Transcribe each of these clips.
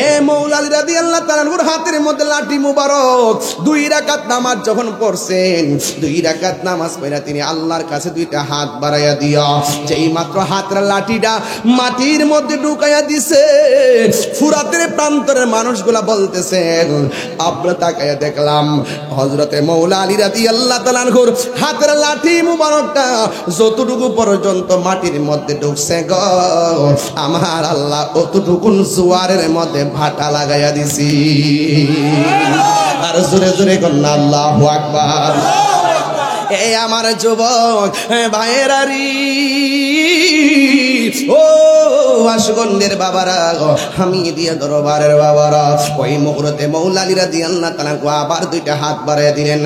এ মৌলা আলী রাদিয়াল্লাহু তাআলা আনহুর হাতের মধ্যে লাঠি মুবারক। 2 রাকাত নামাজ যখন পড়ছেন, 2 রাকাত নামাজ পড়া তিনি আল্লাহর কাছে 2টা হাত বাড়াইয়া দিয়া যেই মাত্র হাতের লাঠিটা মাটির মধ্যে ঢুকাইয়া দিছে, ফুরাতের প্রান্তরের মানুষগুলা বলতেছেন, আমরা তাকাইয়া দেখলাম হযরতে মৌলা আলী রাদিয়াল্লাহু তাআলা আনহুর হাতের লাঠি মুবারকটা যতটুকু পর্যন্ত মাটির মধ্যে ঢুকছে গো, আমার আল্লাহ অতটুকু জোয়ারের মধ্যে ভাটা লাগাইয়া দিছি। আর জোরে জোরে কন্যা আল্লাহু আকবার। এই আমার যুবক ভাইয়েরারি, ও আশুগন্ধের বাবারা, আমি দিয়ে দরবারের বাবারা, ওই মুহূর্তে মৌলা আলী রাদিয়াল্লাহু তাআলা আবার 2টা হাত বাড়াইয়া দিলেন।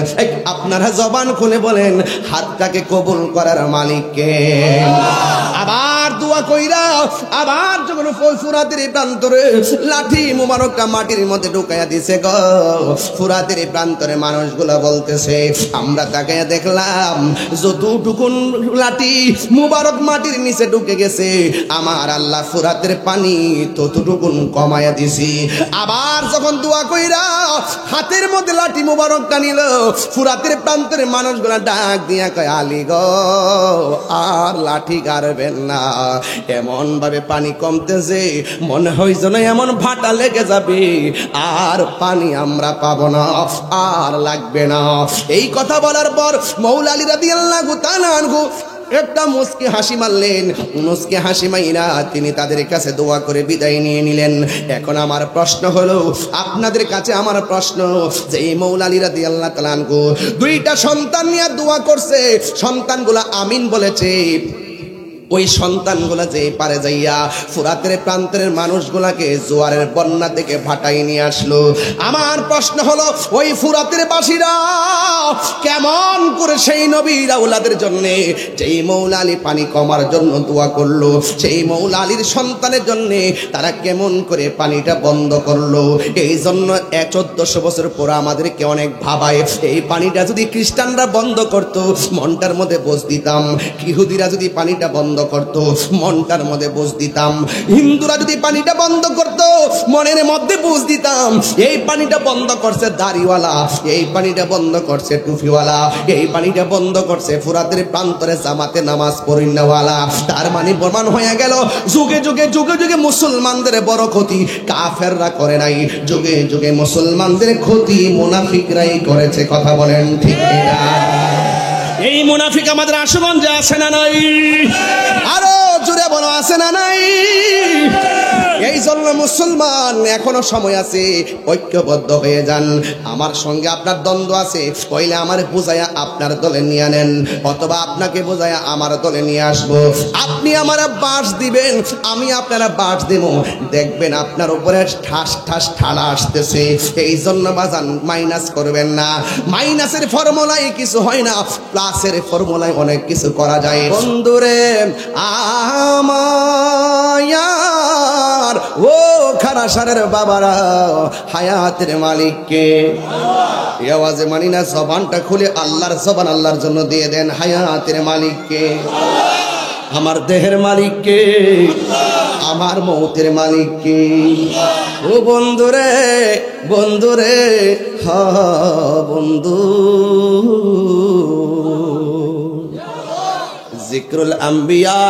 আপনারা জবান খুলে বলেন, হাতটাকে কবুল করার মালিক কে? আবার দোয়া কইরা আবার যখন ফুরাতের প্রান্তরে লাঠি মুবারকটা মাটির মধ্যে ঢুকাইয়া দিছে গো, ফুরাতের প্রান্তরে মানুষগুলা বলতেছে, আমরা তাকাইয়া দেখলাম যতটুকুন লাঠি মুবারক মাটির নিচে ঢুকে গেছে, আমার আল্লাহ ফুরাতের পানি ততটুকুন কমায়া দিছি। আবার যখন দোয়া কইরা হাতের মধ্যে লাঠি মুবারকটা নিল, ফুরাতের প্রান্তরে মানুষগুলা ডাক দিয়া কয়, আলী গো আর লাঠি গারবেন না, এমন ভাবে পানি কমতেছে মনে হয় যেন এমন ভাটা লেগে যাবে, আর পানি আমরা পাবো না, আর লাগবে না। এই কথা বলার পর মৌলা আলী রাদিয়াল্লাহু তাআলা আনহু একটা মুস্কি হাসি মারলেন। মুস্কি হাসি মাইরা তিনি তাদের কাছে দোয়া করে বিদায় নিয়ে নিলেন। এখন আমার প্রশ্ন হলো, আপনাদের কাছে আমার প্রশ্ন, যে এই মৌলা আলী রাদিয়াল্লাহু তাআলা আনহু 2টা সন্তান নিয়ে দোয়া করছে, সন্তানগুলা আমিন বলেছে, ওই সন্তানগুলা যে পারে যাইয়া ফুরাতের প্রান্তরের মানুষগুলাকে জোয়ারের বন্যা থেকে ভাটাই নিয়ে আসলো। আমার প্রশ্ন হলো, ওই ফুরাতের বাসীরা কেমন করে সেই নবীর আওলাদের জন্য, যেই মৌলা আলী পানি কমার জন্য দোয়া করলো, সেই মৌলা আলীর সন্তানের জন্য তারা কেমন করে পানিটা বন্ধ করলো? এই জন্য 1400 বছর পর আমাদেরকে অনেক ভাবায়, এই পানিটা যদি খ্রিস্টানরা বন্ধ করত মনটার মধ্যে বোঝ দিতাম, ইহুদিরা যদি পানিটা বন্ধ করত মনটার মধ্যে বুঝ দিতাম, হিন্দুরা যদি পানিটা বন্ধ করত মনের মধ্যে বুঝ দিতাম। এই পানিটা বন্ধ করছে দাড়িওয়ালা, এই পানিটা বন্ধ করছে টুপিওয়ালা, এই পানিটা বন্ধ করছে ফুরাতের প্রান্তরে জামাতে নামাজ পড়িনওয়ালা। তার মানে প্রমাণ হয়ে গেল, যুগে যুগে যুগে যুগে মুসলমানদের বড় ক্ষতি কাফেররা করে নাই, যুগে যুগে মুসলমানদের ক্ষতি মুনাফিকরাই করেছে। কথা বলেন ঠিক না? এই মুনাফিক আমাদের আশুগঞ্জে আছে না নাই? আরো জোরে বলো, আছে না নাই? এই জন্য মুসলমান এখনো সময় আছে, ঐক্যবদ্ধ হয়ে যান। আমার সঙ্গে আপনার দ্বন্দ্ব আছে, কইলে আমার বুঝাইয়া আপনার দলে নিয়ে নেন, অথবা আপনাকে বুঝাইয়া আমার দলে নিয়ে আসবো। আপনি আমার বাস দিবেন, আমি আপনারা বাস দেব, দেখবেন আপনার উপরে ঠাস ঠাস ঠাড়া আসতেছে। এই জন্য বাজান মাইনাস করবেন না, মাইনাসের ফর্মুলায় কিছু হয় না, প্লাসের ফর্মুলায় অনেক কিছু করা যায়। বন্ধুরে আমার ও খারাসারের বাবারা, হায়াতের মালিককে এই আওয়াজে মানি না, জবানটা খুলে আল্লাহর জবান আল্লাহর জন্য দিয়ে দেন। হায়াতের মালিককে, আমার দেহের মালিককে, আমার মৌতের মালিককে। ও বন্ধুরে বন্ধুরে, হা বন্ধু, জিক্রুল আম্বিয়া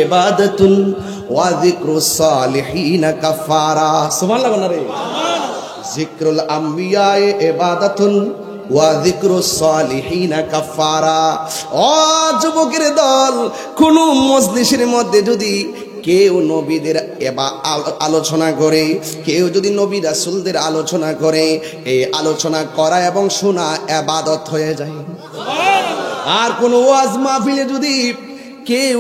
ইবাদাতুন ওয়া যিকরুস সালিহিন কাফারা। সুবহানাল্লাহ বলেন রে। জিক্রুল আম্বিয়া ইবাদাতুন ওয়া যিকরুস সালিহিন কাফারা। ও যুবকের দল, কোন মজলিসের মধ্যে যদি কেউ নবীদের আলোচনা করে, কেউ যদি নবী রাসূলদের আলোচনা করে, এই আলোচনা করা এবং শোনা ইবাদত হয়ে যায়। আর কোন ওয়াজ মাহফিলে যদি কেউ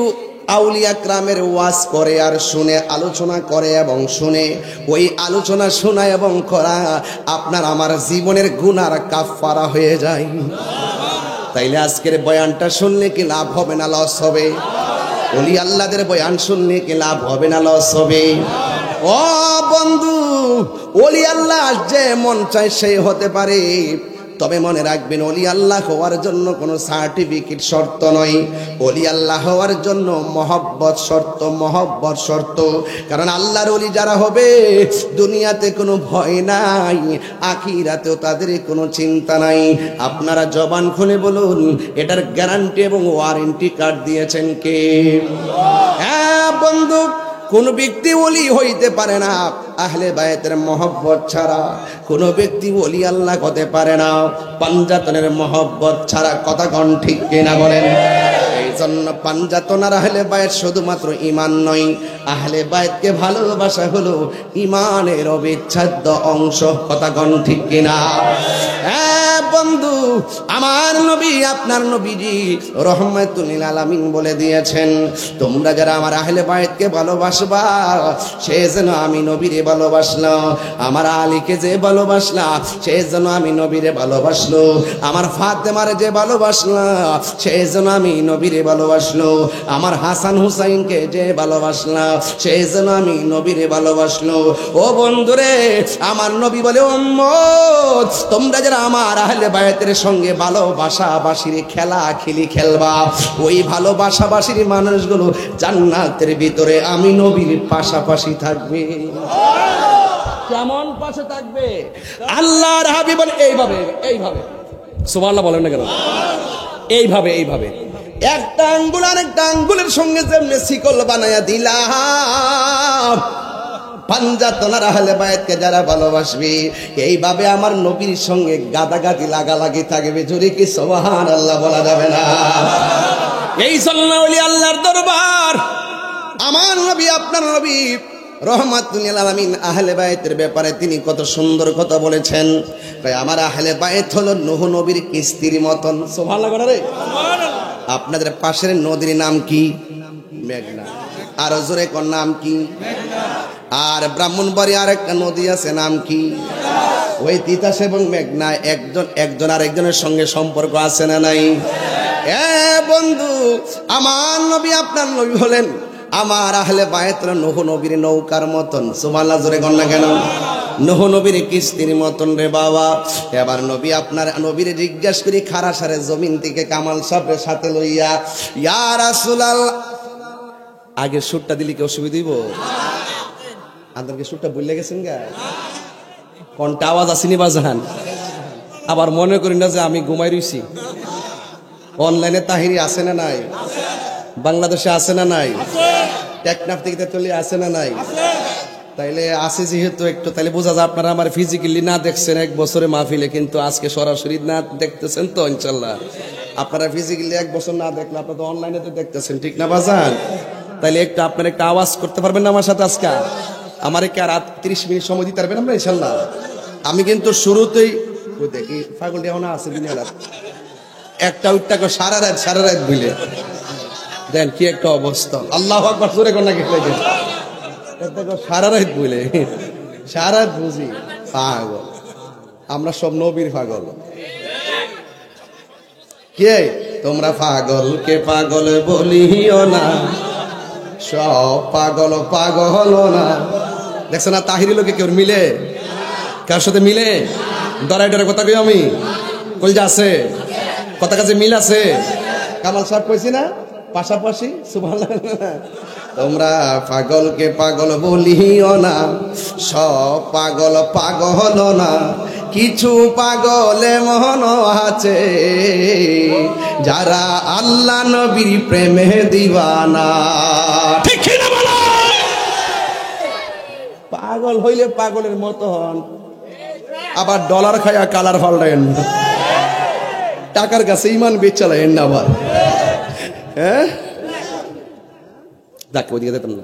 আউলিয়া ক্রামের ওয়াজ করে আর শুনে, আলোচনা করে এবং শুনে, ওই আলোচনা শোনা এবং করা আপনার আমার জীবনের গুনার কাফারা হয়ে যায়। তাইলে আজকের বয়ানটা শুনলে কি লাভ হবে না লস হবে? ওলি আল্লাহদের বয়ান শুনলে কি লাভ হবে না লস হবে? ও বন্ধু, ওলি আল্লাহ যে মন চায় সেই হতে পারে, তবে মনে রাখবেন, ওলি আল্লাহ হওয়ার জন্য কোনো সার্টিফিকেট শর্ত নয়, ওলি আল্লাহ হওয়ার জন্য মহব্বত শর্ত। কারণ আল্লাহর ওলি যারা হবে দুনিয়াতে কোনো ভয় নাই, আখিরাতেও তাদের কোনো চিন্তা নাই। আপনারা জবান খুলে বলুন, এটার গ্যারান্টি এবং ওয়ারেন্টি কার্ড দিয়েছেন কে? হ্যাঁ বন্ধু, কোন ব্যক্তি ওলি হইতে পারে না আহলে বায়তের মহব্বত ছাড়া। কোন ব্যক্তি ওলি আল্লাহ হতে পারে না পাঞ্জাতনের মহব্বত ছাড়া। কথা কোন ঠিক কিনা বলেন? এই জন্য পাঞ্জাতন আর আহলে বায়ত শুধুমাত্র ঈমান নয়, আহলে বায়তকে ভালোবাসা হলো ঈমানের অবিচ্ছেদ্য অংশ। কথা কোন ঠিক কিনা? হ্যাঁ বন্ধু, আমার নবী আপনার নবীজি রহমাতুল লিল আলামিন বলে দিয়েছেন, তোমরা যারা আমার আহলে বায়তকে ভালোবাসবা সে যেন আমি নবীরে ভালোবাসলো, আমার আলীকে যে ভালোবাসলা সে যেন আমি নবীরে ভালোবাসলো, আমার ফাতেমারে যে ভালোবাসলা সে যেন আমি নবীরে ভালোবাসলো, আমার হাসান হুসাইনকে যে ভালোবাসলা সে যেন আমি নবীরে ভালোবাসলো। ও বন্ধুরে, আমার নবী বলে, উম্মত তোমরা যারা আমার আহলে বায়তের সঙ্গে ভালোবাসাবাসির খেলা খেলবা, ওই ভালোবাসাবাসির মানুষগুলো জান্নাতের ভিতরে আমি নবীর পাশাপাশি থাকবে। কেমন পাশে থাকবে? আল্লাহর হাবিব বলে এইভাবে সুবহানাল্লাহ বলেন না কেন? এইভাবে একটা আঙ্গুল আরেকটা আঙ্গুলের সঙ্গে যেমনি শিকল বানায়া দিলাম, পাঞ্জাতনার আহলে বায়তকে যারা ভালোবাসবে এইভাবে আমার নবীর সঙ্গে গাদাগাদি লাগালাগি থাকবে। জোরে কি সুবহানাল্লাহ বলা যাবে না? এই জন্য ওলি আল্লাহর দরবার, আমার নবী আপনার নবী রহমাতুল লিল আলামিন আহলে বায়তের ব্যাপারে তিনি কত সুন্দর কথা বলেছেন। তাই আমার আহলে বায়ত হলো নূহ নবীর কিস্তির মতন। সুবহানাল্লাহ বলে রে। আপনাদের পাশের নদীর নাম কি? মেঘনা। আর জোরে কোন নাম কি? আর ব্রাহ্মণবাড়ি আরেকটা নদী আছে, নাম কি? ওই তিতাস এবং মেঘনা একজন আরেকজনের সঙ্গে সম্পর্ক আছে না নাই? বন্ধু, আমার নবী আপনার নবী হলেন আমার আহলে বায়ত নূহ নবীর নৌকার মতন। সুবহানাল্লাহ জোরে কন না কেন? নূহ নবীর কিস্তির মতন রে বাবা। এবার নবী আপনার নবীরে জিজ্ঞাসা করি খারাসারে জমিন থেকে কামাল সাহেবের সাথে লইয়া, ইয়া রাসূলুল্লাহ, আগে সুরটা দিলি কি অসুবিধা দিব? আপনাকে সুরটা ভুলে গেছেন গা? কোনটা আওয়াজ আসেনি বাজান? আবার মনে করি না যে আমি ঘুমাই রইছি। অনলাইনে তাহিরি আছে না নাই? বাংলাদেশে আছে না নাই? টেকনাফ থেকে তেতুলিয়া আছে না নাই? তাইলে আছে যেহেতু একটু, তাইলে বোঝা যায় আপনারা আমার ফিজিক্যালি না দেখছেন এক বছরে মাহফিলে, কিন্তু আজকে সরাসরি না দেখতেছেন তো ইনশাল্লাহ। আপনারা ফিজিক্যালি এক বছর না দেখলে আপনারা তো অনলাইনে তো দেখতেছেন, ঠিক না বাজান? তাইলে একটু আপনারা একটা আওয়াজ করতে পারবেন না আমার সাথে আজকে? আমার কি আর 30 মিনিট সময় দিতে পারবেন আমরা ইনশাল্লাহ? আমি কিন্তু শুরুতেই দেখি পাগল দেওয়া না আছে দুনিয়ার একটা উঠটা সারা রাত বুঝলে দেন কি একটা অবস্থা। আল্লাহু আকবার জোরে কোন না গেলে দেখো সারা রাত বুঝলে, সারা রাত বুঝি পাগল। আমরা সব নবীর পাগল। কে তোমরা পাগল? কে পাগল বলিও না, সব পাগল না। দেখছো না তাহিরি লোকে কেউ মিলে? কার সাথে মিলে? দরাই ডরে কথা কই আমি, কলজা আছে, কথা কাছে মিল আছে। কামাল সাহেব কইছি না পাশাপাশি? সুবহানাল্লাহ। তোমরা পাগলকে পাগল বলিও না, সব পাগল না, কিছু পাগল মন আছে যারা আল্লাহ নবীর প্রেমে দিওয়ানা। ঠিক না বলো? পাগল হইলে পাগলের মতো হন, আবার ডলার খায়া কালার ফাল্টাইন, টাকার কাছে ইমান বেচালেন না আবার। হ্যাঁ দেখ ওইদিকে যেতাম না।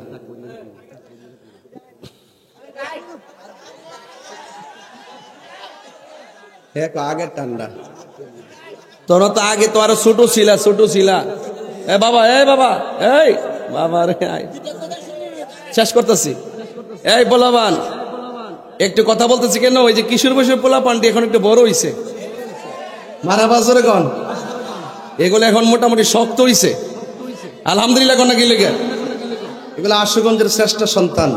আগের ঠান্ডা তোরা তো আগে তো আরো ছোট ছিলা। এ বাবা এই বাবা রে শেষ করতেছি। এই পোলাপান একটু কথা বলতেছি কেন? ওই যে কিশোর বয়সের পোলাপানটি এখন একটু বড় হইছে, মারা বাজারে কন এগুলো এখন মোটামুটি শক্ত হইছে আলহামদুলিল্লাহ। কোন কি লেগে এগুলো আশুগঞ্জের শ্রেষ্ঠ সন্তান,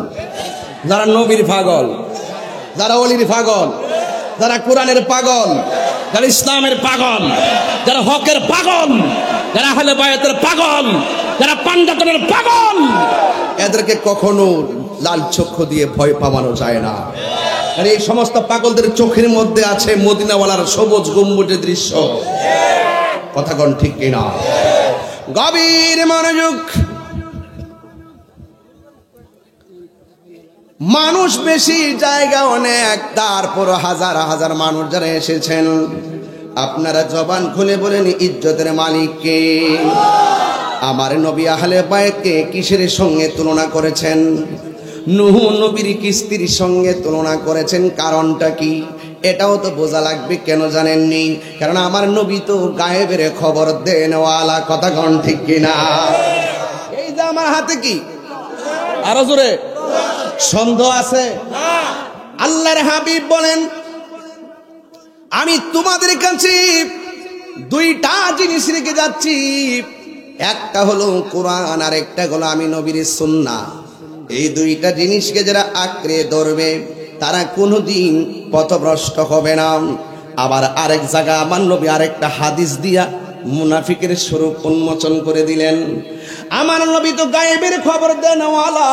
যারা নবীর পাগল, যারা অলির পাগল, যারা কোরআনের পাগল, যারা ইসলামের পাগল, যারা হকের পাগল, যারা আহলে বায়াতের পাগল, যারা পাঞ্জাতনের পাগল, এদেরকে কখনো লাল চক্ষু দিয়ে ভয় পাওয়ানো যায় না। আর এই সমস্ত পাগলদের চোখের মধ্যে আছে মদিনাওয়ালার সবুজ গম্বুজের দৃশ্য। কথা কোন ঠিক কিনা? গভীর মনোযোগ। মানুষ বেশি, জায়গা অনেক, তারপর হাজার হাজার মানুষ যারা এসেছেন, আপনারা জবান খুলে বলেন ইজ্জতের মালিক কে? আমার নবী আহলে বায়াতকে কিসের সঙ্গে তুলনা করেছেন? নূহ নবীর কিস্তির সঙ্গে তুলনা করেছেন। কারণটা কি? এটাও তো বোঝা লাগবে। কেন জানেননি? কারণ আমার নবী তো গায়েবের খবর দেনওয়ালা। কথা কোন ঠিক কিনা? এই যে আমার হাতে কি, আরো জোরে, সন্দেহ আছে? আল্লাহর হাবিব বলেন, আমি তোমাদের কাছে দুইটা জিনিস রেখে যাচ্ছি, একটা হলো কোরআন আর একটা হলো আমি নবীর সুন্নাহ। এই দুইটা জিনিসকে যারা আঁকড়ে ধরবে তারা কোনোদিন পথভ্রষ্ট হবে না। আবার আরেক জায়গা আমার নবী আরেকটা হাদিস দিয়া মুনাফিকের স্বরূপ উন্মোচন করে দিলেন। আমার নবী তো গায়েবের খবর দেনওয়ালা,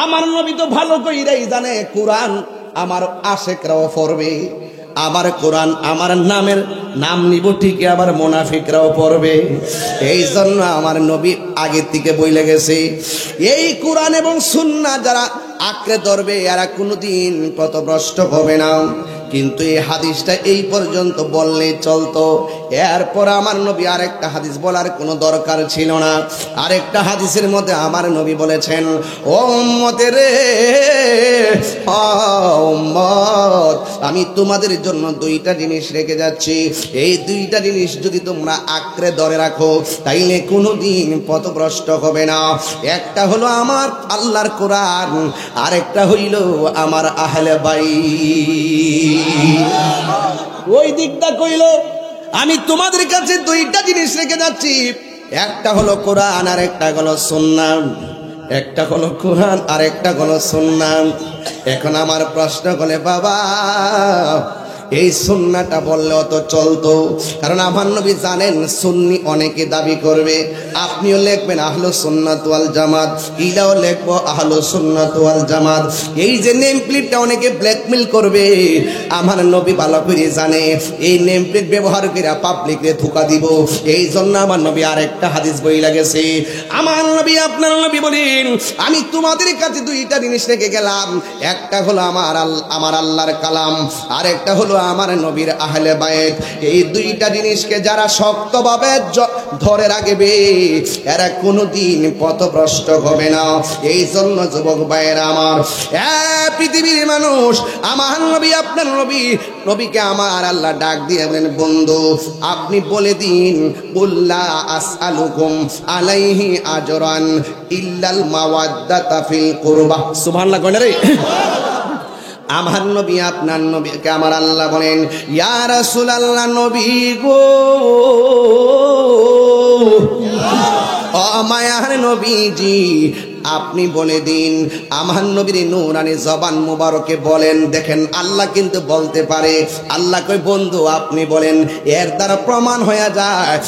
আমার নবী তো ভালো কইরাই জানে কোরআন আমার আশেকরাও পড়বে, আবার কোরআন আমার নামের নাম নিব ঠিকই আবার মুনাফিকরাও পড়বে। এই জন্য আমার নবী আগে থেকে বইলে গেছে, এই কোরআন এবং সুন্নাহ যারা আঁকড়ে ধরবে এরা কোনোদিন পথভ্রষ্ট হবে না। কিন্তু এই হাদিসটা এই পর্যন্ত বললে চলতো, এরপর আমার নবী আরেকটা হাদিস বলার কোনো দরকার ছিল না। আরেকটা হাদিসের মধ্যে আমার নবী বলেছেন, ও উম্মতের রে, উম্মত, আমি তোমাদের জন্য দুইটা জিনিস রেখে যাচ্ছি। এই দুইটা জিনিস যদি তোমরা আঁকড়ে ধরে রাখো তাইলে কোনোদিন পথভ্রষ্ট হবে না। একটা হলো আমার আল্লাহর কোরআন, আরেকটা হইল আমার আহলে বাইত। ওই দিকটা কইল, আমি তোমাদের কাছে দুইটা জিনিস রেখে যাচ্ছি, একটা হলো কোরআন আর একটা হলো সুন্নাহ। একটা হলো কোরআন আর একটা হলো সুন্নাহ। এখন আমার প্রশ্ন হলে, বাবা এই সুন্নাহটা বললেও তো চলতো, কারণ আমার নবী জানেন সুন্নি অনেকে দাবি করবে। আপনিও লিখবেন আহলুস সুন্নাত ওয়াল জামাত, ইলাও লিখবো আহলুস সুন্নাত ওয়াল জামাত। এই যে নেম প্লেটটা অনেকে ব্ল্যাকমেল করবে, আমার নবী ভালো করে জানে এই নেম প্লেট ব্যবহার করে পাবলিকরে ধোঁকা দিব। এই জন্য আমার নবী আরেকটা হাদিস বই লাগেছে। আমার নবী আপনার নবী বলেন, আমি তোমাদের কাছে দুইটা জিনিস রেখে গেলাম, একটা হলো আমার আল্লাহর কালাম, আরেকটা হলো আমার নবীর আহলে বায়াত। এই দুইটা জিনিসকে যারা শক্তভাবে ধরে রাখবে এরা কোনোদিন পথভ্রষ্ট হবে না। এই জন্য যুবক ভাইয়েরা আমার, পৃথিবীর মানুষ, আমার নবী আপনার নবীকে আমার আল্লাহ ডাক দিয়ে বলেন, বন্ধু আপনি বলে দিন, কুল্লা আসআলুকুম আলাইহি আজরান ইল্লাল মাওয়াদ্দাতা ফিল কুরবা। সুবহানাল্লাহ কইনা রে। আমার নবী আপনার নবীকে আমার আল্লাহ বলেন, ইয়া রাসূলুল্লাহ, নবী গো, ও মায়ার নবীজি, আপনি বলে দিন, আমার নবীর নূরানি জবান মুবারকে বলেন। দেখেন আল্লাহ কিন্তু বলতে পারে। আল্লাহ কই, বন্ধু আপনি বলেন। এর দ্বারা প্রমাণ হয়ে যায়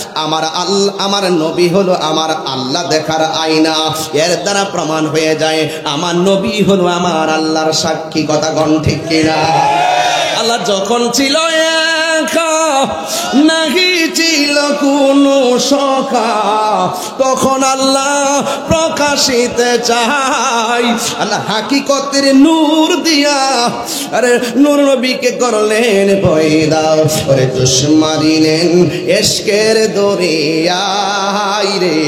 আমার নবী হলো আমার আল্লাহ দেখার আয়না। এর দ্বারা প্রমাণ হয়ে যায় আমার নবী হলো আমার আল্লাহর সাক্ষী। কথা কোন ঠিক কিনা? আল্লাহ যখন ছিল একা, নাহি ছিল কোনো সখা, তখন আল্লাহ প্রকাশিতে চাই। আল্লাহ হাকিকতের নূর দিয়া আরে নূর নবীকে করলেন পয়দা, ওরে চশমা দিলেন এশকের দরিয়ায় রে,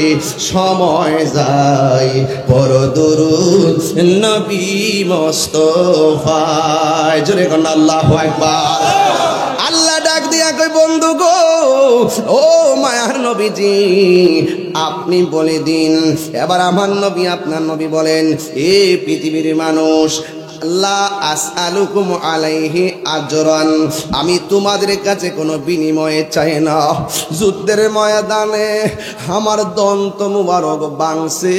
সময় যায় পর দুরূদ নবী মুস্তাফায়। জোরে কোন আল্লাহু আকবার। আল্লাহ ডাক দিয়া কই, বন্ধু গো, ও মায়ার নবীজি, আপনি বলে দিন। এবার আমার নবী আপনার নবী বলেন, এ পৃথিবীর মানুষ, লা আসআলুকুম আলাইহি আজরান, আমি তোমাদের কাছে কোনো বিনিময়ে চাই না। যুদ্ধের ময়দানে আমার দন্ত মুবারক ভাঙছে,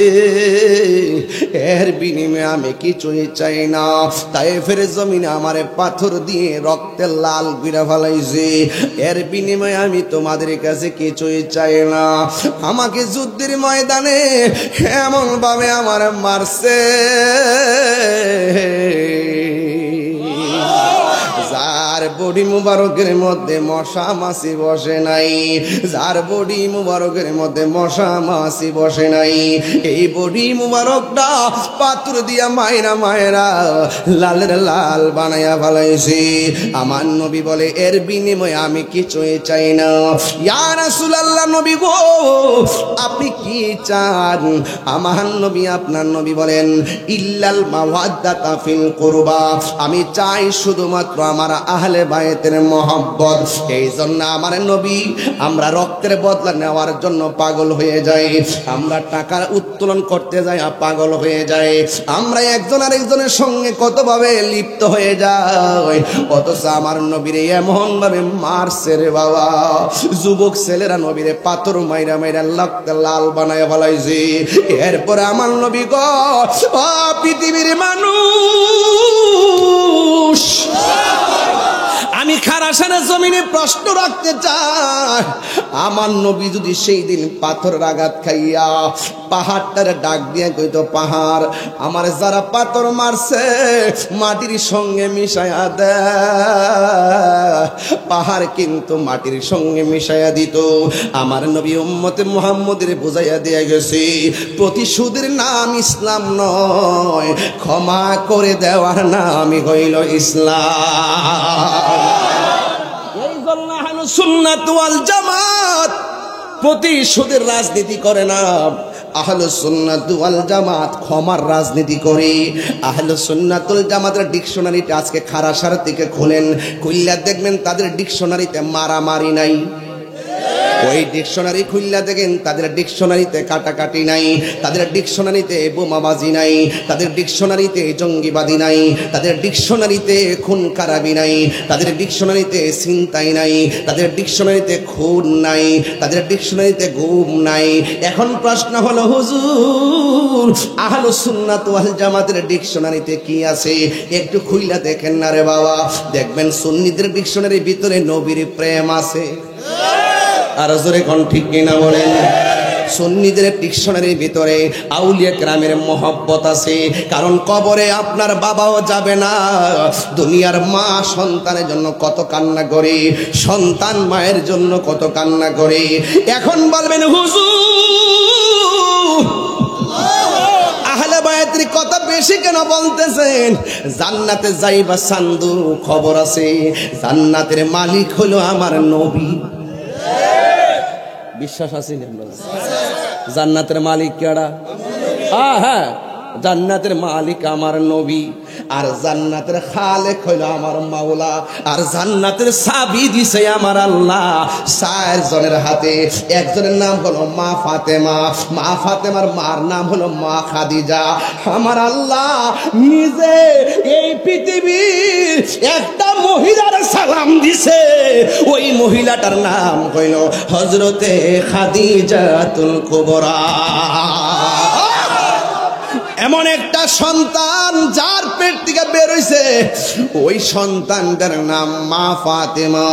এর বিনিময়ে আমি কিছুই চাই না। তায়েফের জমিনে আমারে পাথর দিয়ে রক্তে লাল বিড়া ফেলাইছে, এর বিনিময়ে আমি তোমাদের কাছে কিছুই চাই না। আমাকে যুদ্ধের ময়দানে এমন ভাবে আমার মারছে, যার বডি মুবারকের মধ্যে মশা মাছি বসে নাই, যার বডি মুবারকের মধ্যে মশা মাছি বসে নাই, এই বডি মুবারকটা পাথর দিয়া মায়েরা মায়েরা লালের লাল বানাইয়া ফেলাইছে। আমার নবী বলে এর বিনিময়ে আমি কিছুই চাই না। ইয়া রাসূলুল্লাহ, নবী গো আপনি কি চান? আমার নবী, আপনার নবী বলেন ইল্লাল মাওয়াদ্দাতা ফিল কুরবা, আমি চাই শুধুমাত্র আমার আহলে বায়তের মহব্বত। এই জন্য আমার নবী, আমরা রক্তের বদলা নেওয়ার জন্য পাগল হয়ে যাই, আমরা টাকার উত্তোলন করতে যাই পাগল হয়ে যায়, আমরা একজন আরেকজনের সঙ্গে কতভাবে লিপ্ত হয়ে যাই, অথচ আমার নবীরে এমন ভাবে মারছে রে বাবা। যুবক ছেলেরা নবীরে পাথর মাইরা মাইরা রক্তে লাল বানায় ফেলাইছে। এরপরে আমার নবী গো, ও পৃথিবীর মানুষ, আমি খারাসানের জমিনে প্রশ্ন রাখতে চাই, আমার নবী যদি সেই দিন পাথরের আঘাত খাইয়া পাহাড়টারে ডাক দিয়ে কইতো পাহাড় আমার যারা পাথর মারছে মাটির সঙ্গে মিশাইয়া দে, পাহাড় কিন্তু মাটির সঙ্গে মিশাইয়া দিত। আমার নবী উম্মতে মুহাম্মদের বুঝাইয়া দিয়ে গেছে প্রতিশোধের নাম ইসলাম নয়, ক্ষমা করে দেওয়ার নামই হইল ইসলাম। এই জন্য আহলুস সুন্নাত ওয়াল জামাত প্রতিশোধের রাজনীতি করে না, আহলুস সুন্নাত ওয়াল জামাত ক্ষমার রাজনীতি করে। আহলুস সুন্নাতুল জামাতের ডিকশনারিটা আজকে খারাসার থেকে খোলেন, খুললে দেখবেন তাদের ডিকশনারিতে মারামারি নাই। ওই ডিকশনারি খুললা দেখেন তাদের ডিকশনারিতে কাটাকাটি নাই, তাদের ডিকশনারিতে বোমাবাজি নাই, তাদের ডিকশনারিতে জঙ্গিবাদী নাই, তাদের ডিকশনারিতে খুন খারাপি নাই, তাদের ডিকশনারিতে ছিনতাই নাই, তাদের ডিকশনারিতে খুন নাই, তাদের ডিকশনারিতে গুম নাই। এখন প্রশ্ন হলো হুজুর আহলুস সুন্নাত ওয়াল জামাতের ডিকশনারিতে কি আছে একটু খুইলা দেখেন না রে বাবা, দেখবেন সুন্নিদের ডিকশনারির ভিতরে নবীর প্রেম আছে। আর জোরে কোন ঠিক কিনা বলেন? সুন্নিদের ডিকশনারির ভিতরে আউলিয়া কেরামের মহব্বত আছে, কারণ কবরে আপনার বাবাও যাবে না। দুনিয়ার মা সন্তানের জন্য কত কান্না করে, সন্তান মায়ের জন্য কত কান্না করে। এখন বলবেন হুজুর আহলে বায়াতের কথা বেশি কেন বলতেছেন? জান্নাতে যাইবা সান্দু খবর আছে, জান্নাতের মালিক হলো আমার নবী। বিশ্বাস আছে জান্নাতের মালিক কেডা? হ্যাঁ, জান্নাতের মালিক আমার নবী, আর জান্নাতের খালেক হইল আমার মাওলা, আর জান্নাতের চাবি দিছে আমার আল্লাহ 4 জনের হাতে। একজনের নাম হলো মা ফাতেমা, মা ফাতেমার মার নাম হলো মা খাদিজা। আমার আল্লাহ নিজে এই পৃথিবীর একটা মহিলার সালাম দিছে, ওই মহিলাটার নাম হইল হযরতে খাদিজাতুল কুবরা। এমন একটা সন্তান যার পেট থেকে বের হইছে, ওই সন্তানটার নাম মা ফাতেমা।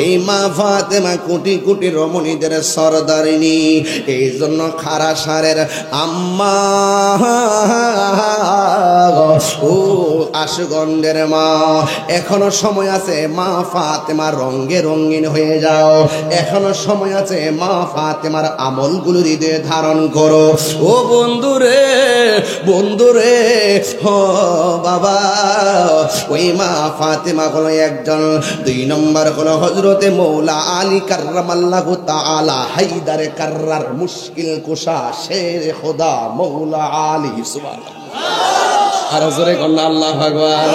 এই মা ফাতেমা কোটি কোটি রমণীদের সরদারিনী, এই জন্য খারাসারের আম্মা ও আশুগন্ধের মা, এখনো সময় আছে মা ফাতেমার রঙে রঙিন হয়ে যাও, এখনো সময় আছে মা ফাতেমার আমলগুলো হৃদয়ে ধারণ করো। ও বন্ধুরে বন্ধুরে, ও বাবা, ওই মা ফাতেমা হলো একজন। 2 নম্বর হলো হযরতে মৌলা আলী কাররামাল্লাহু তাআলা হায়দার কাররার মুশকিল কুশা শের খোদা মৌলা আলী। সুবহানাল্লাহ, আর জোরে কন্না আল্লাহু আকবার।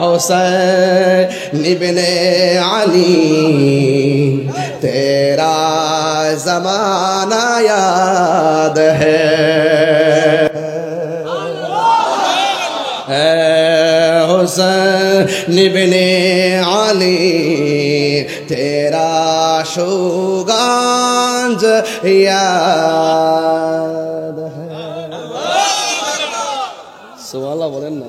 हुसैन इब्ने अली तेरा जमाना याद है। हुसैन इब्ने अली तेरा सुगंध याद है। সুবহানাল্লাহ বলেন না।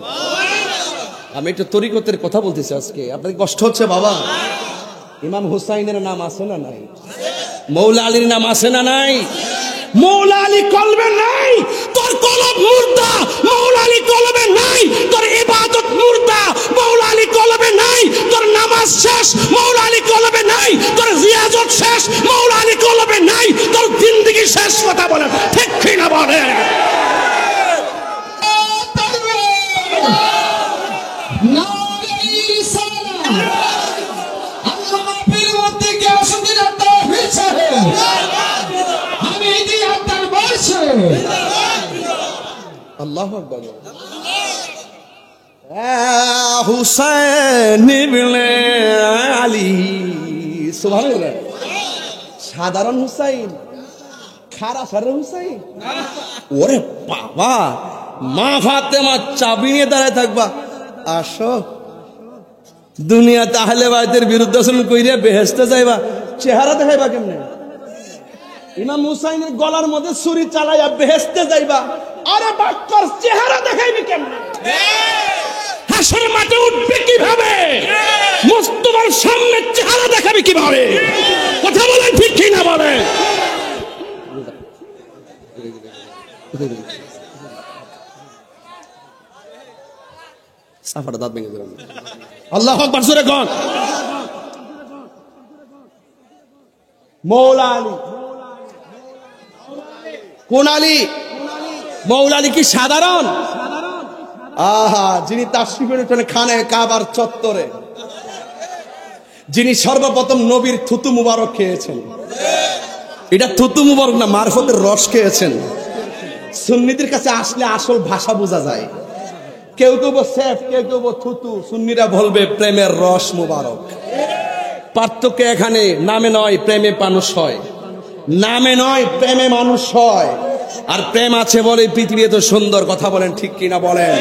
আমি একটু তরিকতের কথা বলতেছি আজকে, আপনার কষ্ট হচ্ছে বাবা? ইমাম হুসাইনের নাম আছে না নাই? মৌলা আলীর নাম আছে না নাই? মৌলা আলী কলবে নাই, তোর কলব মুর্দা। মৌলা আলী কলবে নাই, তোর ইবাদত মুর্দা। মৌলা আলী কলবে নাই, তোর নামাজ শেষ। মৌলা আলী কলবে নাই, তোর রিয়াজত শেষ। মৌলা আলী কলবে নাই, তোর জিন্দেগি শেষ। কথা বলে ঠিক কি না বলে? আল্লাহু আকবার। হুসাইন ইবনে আলী, সুবহানাল্লাহ। সাধারণ হুসাইন, খারাপের হুসাইন? ওরে বাবা, মা ফাতেমা চাবি নিয়ে দাঁড়ায় থাকবা, আসো দুনিয়াতে আহলে বাইতের বিরুদ্ধে কইরে বেহেশতে যাইবা, চেহারা দেখাইবা কেমনে? ইমাম হুসাইনের গলার মধ্যে ছুরি চালাইয়া বেহেশতে যাইবা, আরে বাক্কর চেহারা দেখাইবি কেমনে? হাসরের মাঠে উঠবে কিভাবে? মুস্তফার সামনে চেহারা দেখাবি কিভাবে? কথা বলেন ঠিক কি না বলেন? সাফার দাঁত ভেঙে দিলাম। আল্লাহু আকবার জোরে কোন? মৌলা আলী। কোন আলী? মৌলা আলী কি সাধারণ? আহা, যিনি তাশরিফের ওখানে খানে কাবার চত্বরে, যিনি সর্বপ্রথম নবীর থুতু মুবারক খেয়েছেন। এটা থুতু মুবারক না, মারফতের রস খেয়েছেন। সুন্নিদের কাছে আসলে আসল ভাষা বোঝা যায়। কেউ কেউ সেফ, কেউ কেউ থুতু, সুন্নিরা বলবে প্রেমের রস মুবারক। পার্থক্য এখানে, নামে নয় প্রেমে মানুষ হয়, নামে নয় প্রেমে মানুষ হয়। আর প্রেম আছে বলে পৃথিবী তো সুন্দর। কথা বলেন ঠিক কিনা বলেন?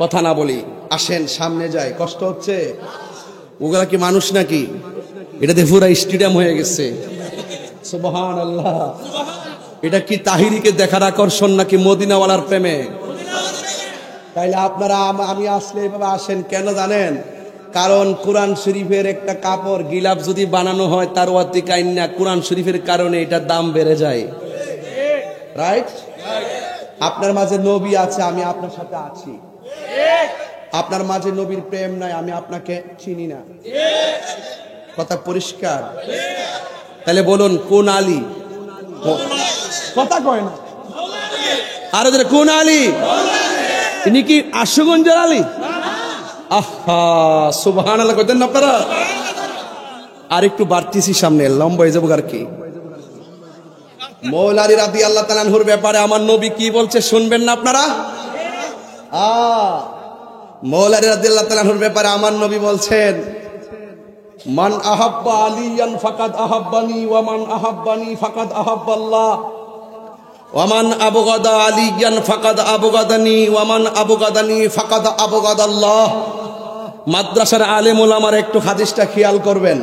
কথা না বলি, আসেন সামনে যাই। কষ্ট হচ্ছে? ওগুলা কি মানুষ নাকি? এটাতে পুরা স্টেডিয়াম হয়ে গেছে। সুবহানাল্লাহ। এটা কি তাহিরিকে দেখার আকর্ষণ নাকি মদিনাওয়ালার প্রেমে? তাইলে আপনারা আমি আসলে এভাবে আসেন কেন জানেন? কারণ কোরআন শরীফের একটা কাপড় গিলাফ যদি বানানো হয় তার ওয়াতি কাইন্না, কোরআন শরীফের কারণে এটার দাম বেড়ে যায়। রাইট? আপনার মাঝে নবী আছে, আমি আপনার সাথে আছি। আপনার মাঝে নবীর প্রেম নাই, আমি আপনাকে চিনি না। কথা পরিষ্কার? তাহলে বলুন কোন আলী? কথা কয় না। আরো যারা কোন আলী? ইনি কি আশুগঞ্জের আলী? আহা, সুবহানাল্লাহ কইতেন না আপনারা? আর একটু বাড়তিছি সামনে, লম্বা হয়ে যাবো আর কি। মৌলা আলী রাদিয়াল্লাহু তাআলা আনহুর ব্যাপারে আমার নবী কি বলছে শুনবেন না আপনারা? মৌলা আলী রাদিয়াল্লাহু তাআলা আনহুর ব্যাপারে আমার নবী বলছেন, মান আহাব্বা আলিয়ান ফাকাদ আহাব্বানি ওয়া মান আহাব্বানি ফাকাদ আহাব্বাল্লাহ ওয়া মান আবগাদা আলিয়ান ফাকাদ আবগাদানি ওয়া মান আবগাদানি ফাকাদ আবগাদাল্লাহ। মাদ্রাসার আলেম ওলামার একটু হাদিসটা খেয়াল করবেন।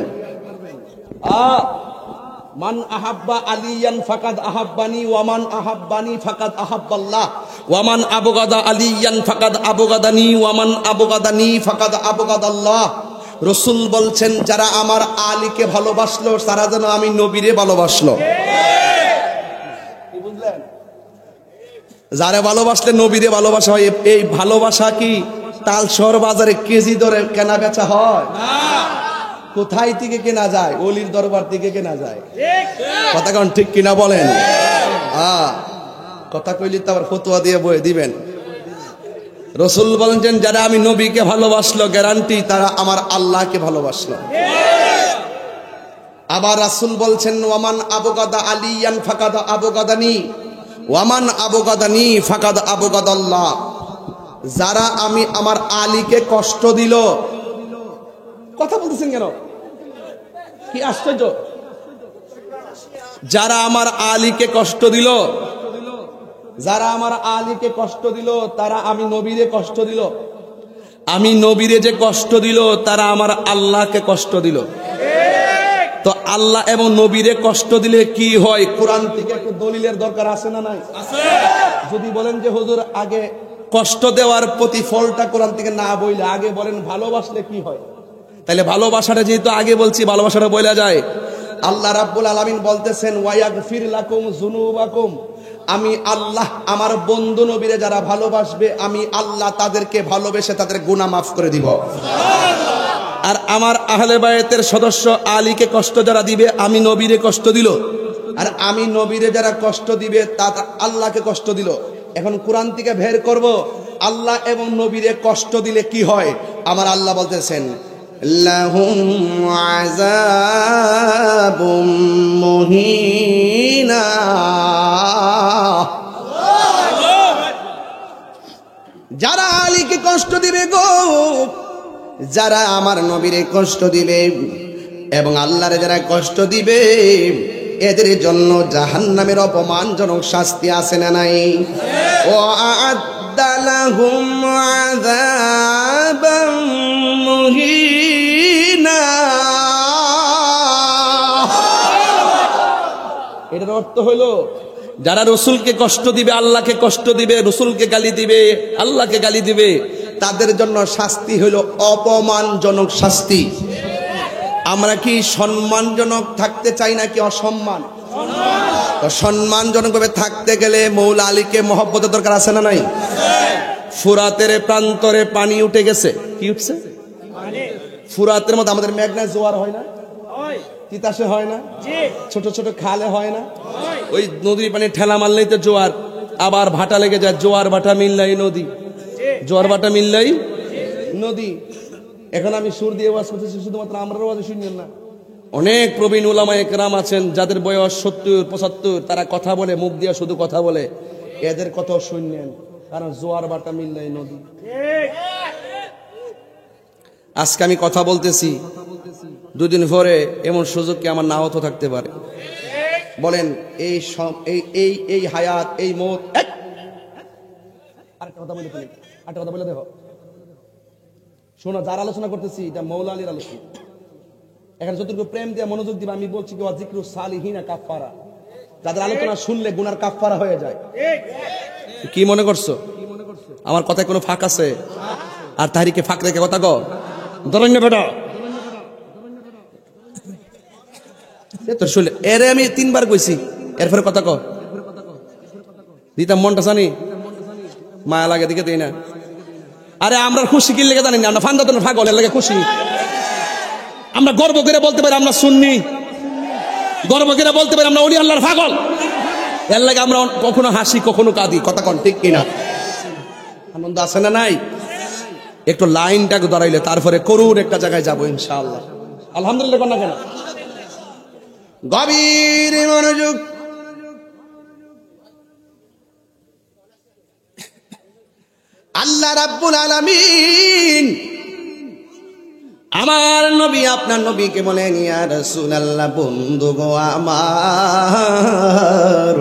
মান আহাব্বা আলিয়ান ফাকাদ আহাব্বানি ওয়া মান আহাব্বানি ফাকাদ আহাব্বাল্লাহ ওয়া মান আবগাদা আলিয়ান ফাকাদ আবগাদানি ওয়া মান আবগাদানি ফাকাদ আবগাদাল্লাহ। রাসূল বলছেন, যারা আমার আলীকে ভালোবাসলো তারা যেন আমি নবীরে ভালোবাসলো। কি বুঝলেন? যারা ভালোবাসলে নবীরে ভালোবাসা হয়। এই ভালোবাসা কি তালশহর বাজারে কেজি দরে কেনা বেচা হয়? কোথায় থেকে কেনা যায়? অলির দরবার থেকে কেনা যায়। কথা কোন ঠিক কিনা বলেন? কথা কইলি তো আবার ফতোয়া দিয়ে বয়ে দিবেন। রাসূল বলেন, যারা আমি নবীকে ভালোবাসলো গ্যারান্টি তারা আমার আল্লাহকে ভালোবাসলো। আবার রাসূল বলছেন, ওয়ামান আবগাদা আলিয়ান ফাকাদ আবগাদানি ওয়ামান আবগাদানি ফাকাদ আবগাদাল্লাহ। যারা আমি আমার আলীকে কষ্ট দিল। কথা বলতেছেন কেন? কি আশ্চর্য! যারা আমার আলীকে কষ্ট দিল, যারা আমার আলীকে কষ্ট দিল তারা আমি নবীরে কষ্ট দিল। আমি নবীরে যে কষ্ট দিল তারা আমার আল্লাহকে কষ্ট দিল। তো আল্লাহ এবং নবীরে কষ্ট দিলে কি হয়? কোরআন থেকে একটু দলিলের দরকার আছে না নাই? যদি বলেন যে হুজুর আগে কষ্ট দেওয়ার প্রতিফলটা কোরআন থেকে না বইলে আগে বলেন ভালোবাসলে কি হয়, তাহলে ভালোবাসাটা যেহেতু আগে বলছি ভালোবাসাটা বলা যায়। আল্লাহ রাব্বুল আলামিন বলতেছেন ওয়ায়াগফির লাকুম যুনুবাকুম, আমি আল্লাহ আমার বন্ধু নবীরে যারা ভালোবাসবে আমি আল্লাহ তাদেরকে ভালোবেসে তাদের গুনাহ মাফ করে দিব। আর আমার আহলে বায়াতের সদস্য আলীকে কষ্ট যারা দিবে আমি নবীরে কষ্ট দিল, আর আমি নবীরে যারা কষ্ট দিবে তা আল্লাহকে কষ্ট দিল। এখন কোরআন থেকে বের করব আল্লাহ এবং নবীরে কষ্ট দিলে কি হয়। আমার আল্লাহ বলতেছেন লাহুম আযাবুম মুহিনা, যারা আলীকে কষ্ট দিবে গো, যারা আমার নবীরে কষ্ট দিবে এবং আল্লাহরে যারা কষ্ট দিবে এদের জন্য জাহান্নামের অপমানজনক শাস্তি আছে না নাই? ও আ'আদ্দালাহুম আযাবাম মুহিনা, এটার অর্থ হলো যারা রসুলকে কষ্ট দিবে, আল্লাহকে কষ্ট দিবে, রসুলকে গালি দিবে, আল্লাহকে গালি দিবে, তাদের জন্য শাস্তি হলো অপমানজনক শাস্তি। আমরা কি সম্মানজনক থাকতে চাই নাকি অসম্মান? তো সম্মানজনক ভাবে থাকতে গেলে মৌলা আলীকে মহব্বতের দরকার আছে না নাই? ফুরাতের প্রান্তরে পানি উঠে গেছে। কি উঠছে? ফুরাতের মধ্যে আমাদের মেঘনায় জোয়ার হয় না, তিতাসে হয় না, ছোট ছোট খালে হয় না, ওই নদীর পানি ঠেলা মারলেই তো জোয়ার, আবার ভাটা লেগে যায়, জোয়ার ভাটা মিললাই নদী, জোয়ার ভাটা মিললাই নদী। এখন আমি সুর দিয়ে ওয়াজ করতেছি, শুধুমাত্র আমরা ওয়াজ শুনবেন না, অনেক প্রবীণ উলামায়ে কেরাম আছেন যাদের বয়স 70-75, তারা কথা বলে, মুখ দিয়ে শুধু কথা বলে, এদের কথাও শুনলেন, কারণ জোয়ার ভাটা মিললাই নদী। আজকে আমি কথা বলতেছি, দুদিন পরে এমন সুযোগ কি আমার নাও তো থাকতে পারে? বলেন এই এই হায়াত, এই মত। আরেকটা কথা বলে ফেলি, আরেকটা কথা বলে দেখো, শোনো, যার আলোচনা করতেছি এটা মৌলা আলীর আলোচনা। এখানে যতটুকু প্রেম দিয়ে মনোযোগ দিবে, আমি বলছি কি যিকরু সালিহিনা কাফারা, যাদের আলোচনা শুনলে গুনার কাফারা হয়ে যায়। কি মনে করছো? আমার কথায় কোনো ফাঁক আছে? আর তাহারিকে ফাঁক রেখে কথা গো ধরেন না বেটা, তোর শুনলে এরে আমি 3 বার কইছি, এরপরে কথা ক দিতাম, মনটা জানি মায়া লাগে দিকে দেই না। আরে আমরা খুশি কি লেগে জানি না, আমরা ফান্দা তো পাগল, এর লাগে খুশি। আমরা গর্ব করে বলতে পারি আমরা সুন্নি, গর্ব করে বলতে পারি আমরা ওলি আল্লাহর পাগল, এর লাগে আমরা কখনো হাসি কখনো কাঁদি। কথা কন ঠিক কিনা? আনন্দ আছে না নাই? একটু লাইনটাকে দাঁড়াইলে তারপরে করুন একটা জায়গায় যাবো ইনশাআল্লাহ। আলহামদুলিল্লাহ কন না কেন? গভীর মনোযোগ। আল্লাহ রাব্বুল আলামিন আমার নবী আপনার নবীকে বলেন ইয়া রাসূলুল্লাহ, বন্ধু গো আমার,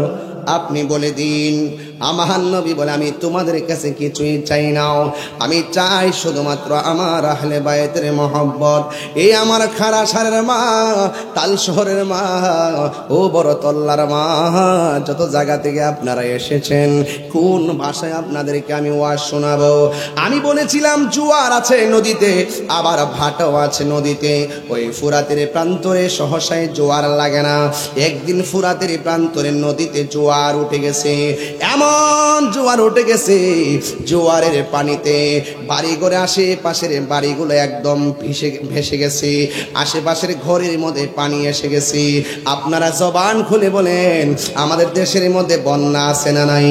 আপনি বলে দিন। আমার নবী বলে আমি তোমাদের কাছে কিছুই চাই না, আমি চাই শুধুমাত্র আমার আহলে বায়াতের মহব্বত। এই আমার খারাসারের মা, তাল শহরের মা, ও বড় তল্লার মা, যত জায়গা থেকে আপনারা এসেছেন, কোন ভাষায় আপনাদেরকে আমি ওয়াজ শোনাবো? আমি বলেছিলাম জোয়ার আছে নদীতে, আবার ভাটাও আছে নদীতে। ওই ফুরাতের প্রান্তরে সহসায় জোয়ার লাগে না, একদিন ফুরাতের প্রান্তরে নদীতে জোয়ার উঠে গেছে। এমন জোয়ার উঠে গেছে, জোয়ারের পানিতে বাড়িঘরে আশেপাশের বাড়িগুলো একদম ভেসে গেছে, আশেপাশের ঘরের মধ্যে পানি এসে গেছে। আপনারা জবান খুলে বলেন আমাদের দেশের মধ্যে বন্যা আছে না নাই?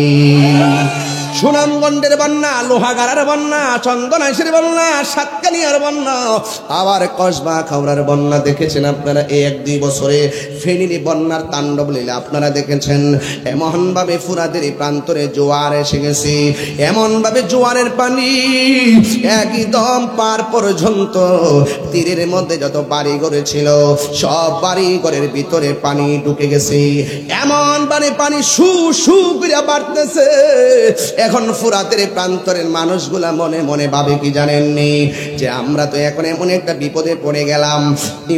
সুনামগঞ্জের বন্যা, লোহাগাড়ার বন্যা, চন্দনাইশের বন্যা, সাতকানিয়ার বন্যা, আবার কসবা খাওড়ার বন্যা দেখেছেন আপনারা। এই 1-2 বছরে ফেনীর বন্যার তাণ্ডব লীলা আপনারা দেখেছেন। এমন ভাবে ফুরাতের প্রান্তরে জোয়ার এসে গেছে, এমন ভাবে জোয়ারের পানি একদম পার পর্যন্ত তীরের মধ্যে যত বাড়িঘর ছিল সব বাড়িঘরের ভিতরে পানি ঢুকে গেছে। এমন পানি শু শু করে বাড়তেছে, এখন ফুরাতের প্রান্তরের মানুষগুলা মনে মনে ভাবে কি জানেননি, যে আমরা তো এখন এমন একটা বিপদে পড়ে গেলাম।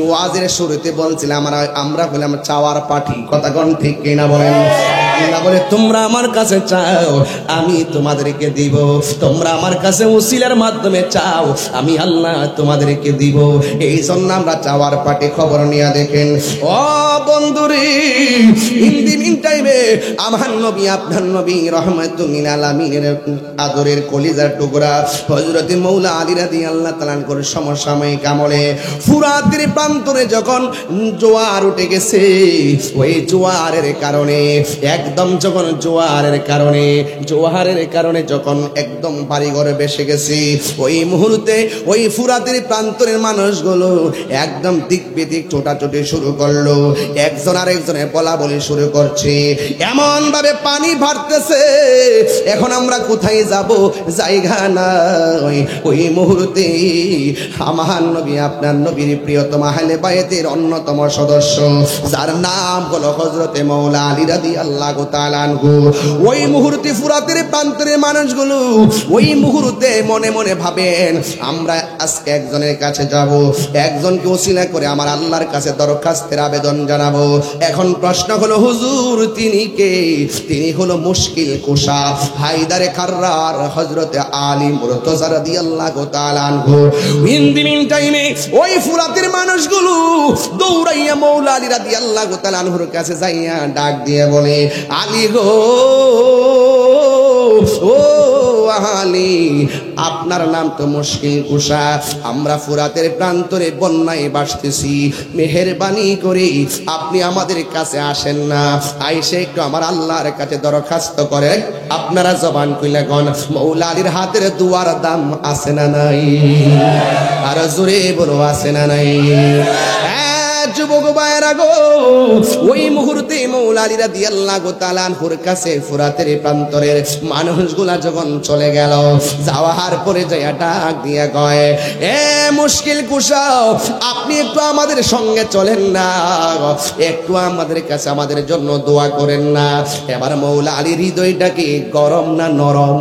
ওয়াজের শুরুতে বলছিলাম আমরা হলাম চাওয়ার পাঠি, কথা কোন ঠিক কিনা বলেন? আল্লাহ বলে তোমরা আমার কাছে চাও আমি তোমাদেরকে দিব, তোমরা আমার কাছে উসিলার মাধ্যমে চাও আমি আল্লাহ তোমাদেরকে দিব। এই জন্য আমরা চাওয়ার পাটে খবর নিয়ে দেখেন ও বন্ধুরে, ইন দি মিন টাইমে আমার নবী আপনার নবী রহমাতুল লিল আলামিনের আদরের কলিজার টুকরা হযরত মাওলা আলী রাদিয়াল্লাহু তাআলা আনহুর সমসাময়িক আমলে ফুরাতের প্রান্তরে যখন জোয়ার উঠে গেছে, ওই জোয়ারের কারণে একদম যখন জোয়ারের কারণে যখন একদম বাড়িঘরে বেসে গেছে, ওই মুহূর্তে ওই ফুরাতের প্রান্তরের মানুষগুলো একদম দিক বিদিক ছোটাছুটি শুরু করলো, একজন আরেকজনের বলা বলি শুরু করছে, এমন ভাবে পানি ভারতেছে এখন আমরা কোথায় যাব, জায়গা নাই। ওই মুহূর্তে আমার নবী আপনার নবীর প্রিয়তম আহলে বাইতের অন্যতম সদস্য যার নাম হলো হযরতে মাওলা আলী রাদিয়াল্লাহু তাআলা আনহু, ওই মুহূর্তে ফুরাতের প্রান্তরের মানুষগুলো ওই মুহূর্তে মনে মনে ভাবেন আমরা আজকে একজনের কাছে যাব, একজনকে ওসিলা করে আমার আল্লাহর কাছে দরখাস্তের আবেদন জানাবো। এখন প্রশ্ন হলো হুজুর তিনি কে? তিনি হলো মুশকিল কুশা হায়দারে কাররার হযরতে আলী মুরতজা রাদিয়াল্লাহু তাআলা আনহু। ইন দি মিন টাইমে ওই ফুরাতের মানুষগুলো দৌড়াইয়া মাওলা আলী রাদিয়াল্লাহু তাআলা আনহুর কাছে যাইয়া ডাক দিয়ে বলে আলী গো, ও আলী, আপনার নাম তো মুশকিল কুশা, আমরা ফুরাতের প্রান্তরে বন্যায় বাসতেছি, মেহেরবানি করে আপনি আমাদের কাছে আসেন না, আইসে একটু আমার আল্লাহর কাছে দরখাস্ত করে। আপনারা জবান কইলা গন মাওলা আলীর হাতের দুয়ার দাম আছে না নাই? আর জোরে বলো আছে না নাই? যুবক ভাইরা গো, ওই মুহূর্তে মাওলা আলী রাদিয়াল্লাহু তাআলা আনহুর কাছে ফুরাতের প্রান্তরের মানুষগুলা যখন চলে গেল, যাওয়ার পরে যাইয়া ডাক দিয়া কয় এ মুশকিল কুশা, আপনি একটু আমাদের সঙ্গে চলেন না, একটু আমাদের কাছে আমাদের জন্য দোয়া করেন না। এবার মাওলা আলীর হৃদয়টা কি গরম না নরম?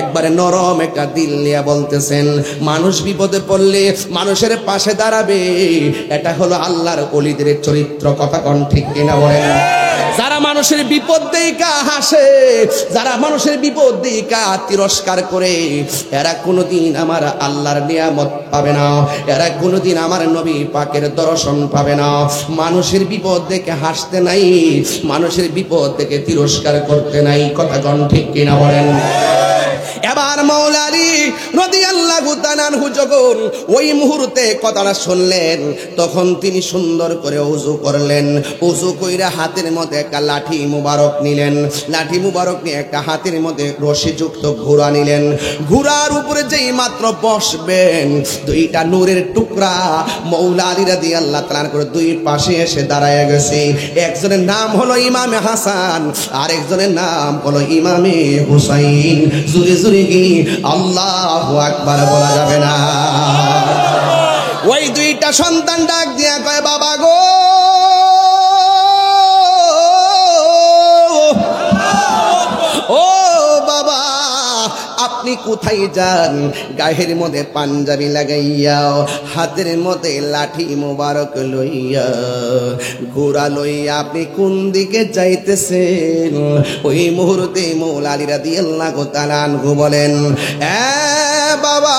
একবারে নরম একটা দিল নিয়ে বলতেছেন মানুষ বিপদে পড়লে মানুষের পাশে দাঁড়াবে, এটা হলো আল্লাহর ওলিদের চরিত্র, কথা কোন ঠিক কিনা বলেন? যারা মানুষের বিপদ দেইকা হাসে, যারা মানুষের বিপদ দেইকা তিরস্কার করে, এরা কোনোদিন আমার আল্লাহর নিয়ামত পাবে না, এরা কোনোদিন আমার নবী পাকের দর্শন পাবে না। মানুষের বিপদ দেখে হাসতে নাই, মানুষের বিপদ দেখে তিরস্কার করতে নাই, কথা কোন ঠিক কিনা বলেন? এবার মাওলা আলী রাদিয়াল্লাহু তাআলা আনহু যখন ওই মুহূর্তে কথাটা শুনলেন, তখন তিনি সুন্দর করে ওযু করলেন, ওযু কইরা হাতের মধ্যে একটা লাঠি মুবারক নিলেন, লাঠি মুবারক নিয়ে একটা হাতের মধ্যে রশিযুক্ত ঘোড়া নিলেন, ঘোড়ার উপরে যেই মাত্র বসবেন, দুইটা নূরের টুকরা মাওলা আলী রাদিয়াল্লাহু তাআলা করে দুই পাশে এসে দাঁড়ায় গেছে। একজনের নাম হলো ইমামে হাসান, আর একজনের নাম হলো ইমামে হুসাইন। জুরে জুরে কি আল্লাহু আকবার বলা যাবে না? ওই দুইটা সন্তান ডাক দিয়া কয় বাবা গো, ও বাবা আপনি কোথায় যান? গায়ের মধ্যে পাঞ্জাবি লাগাইয়া, হাতের মধ্যে লাঠি মোবারক লইয়া, ঘোড়া লইয়া আপনি কোন দিকে যাইতেছেন? ওই মুহূর্তে মাওলা আলী রাদিয়াল্লাহু তাআলা আনহু বলেন এ বাবা,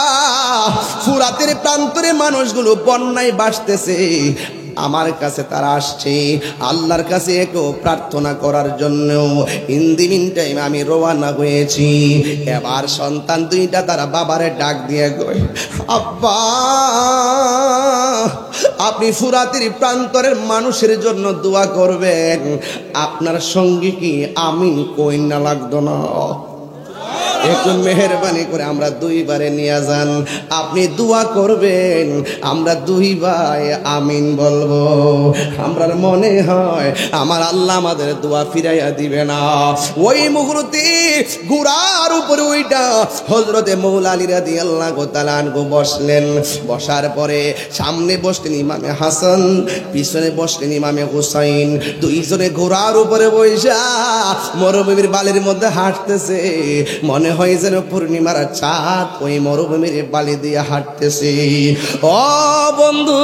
ফুরাতের প্রান্তরে মানুষগুলো বন্যায় বাসতেছে, আমার কাছে তারা আসছে আল্লাহর কাছে একটু প্রার্থনা করার জন্য। ইন দি মিন টাইম আমি রওনা হয়েছি। এবার সন্তান দুইটা তারা বাবারে ডাক দিয়ে কয় আব্বা, আপনি ফুরাতের প্রান্তরের মানুষের জন্য দোয়া করবেন, আপনার সঙ্গে কি আমিন কই না লাগতো না? একটু মেহেরবানি করে আমরা দুইবারে নিয়ে যান, আপনি দোয়া করবেন, আমরা দুই ভাই আমিন বলবো। আমরার মনে হয় আমার আল্লাহ আমাদের দোয়া ফিরাইয়া দিবে না। ওই মুহূর্তে ঘোড়ার উপরে ওইটা হযরতে মৌলা আলী রাদিয়াল্লাহু তাআলা আনহু বসলেন। বসার পরে সামনে বসলেন ইমামে হাসান, পিছনে বসলেন ইমামে হুসাইন। দুইজনে ঘোড়ার উপরে বইসা মরুভূমির বালির মধ্যে হাঁটতেছে। মনে হয় যেন পূর্ণিমার চাঁদ ওই মরুভূমির বালি দিয়ে হাঁটতেছে। ও বন্ধু,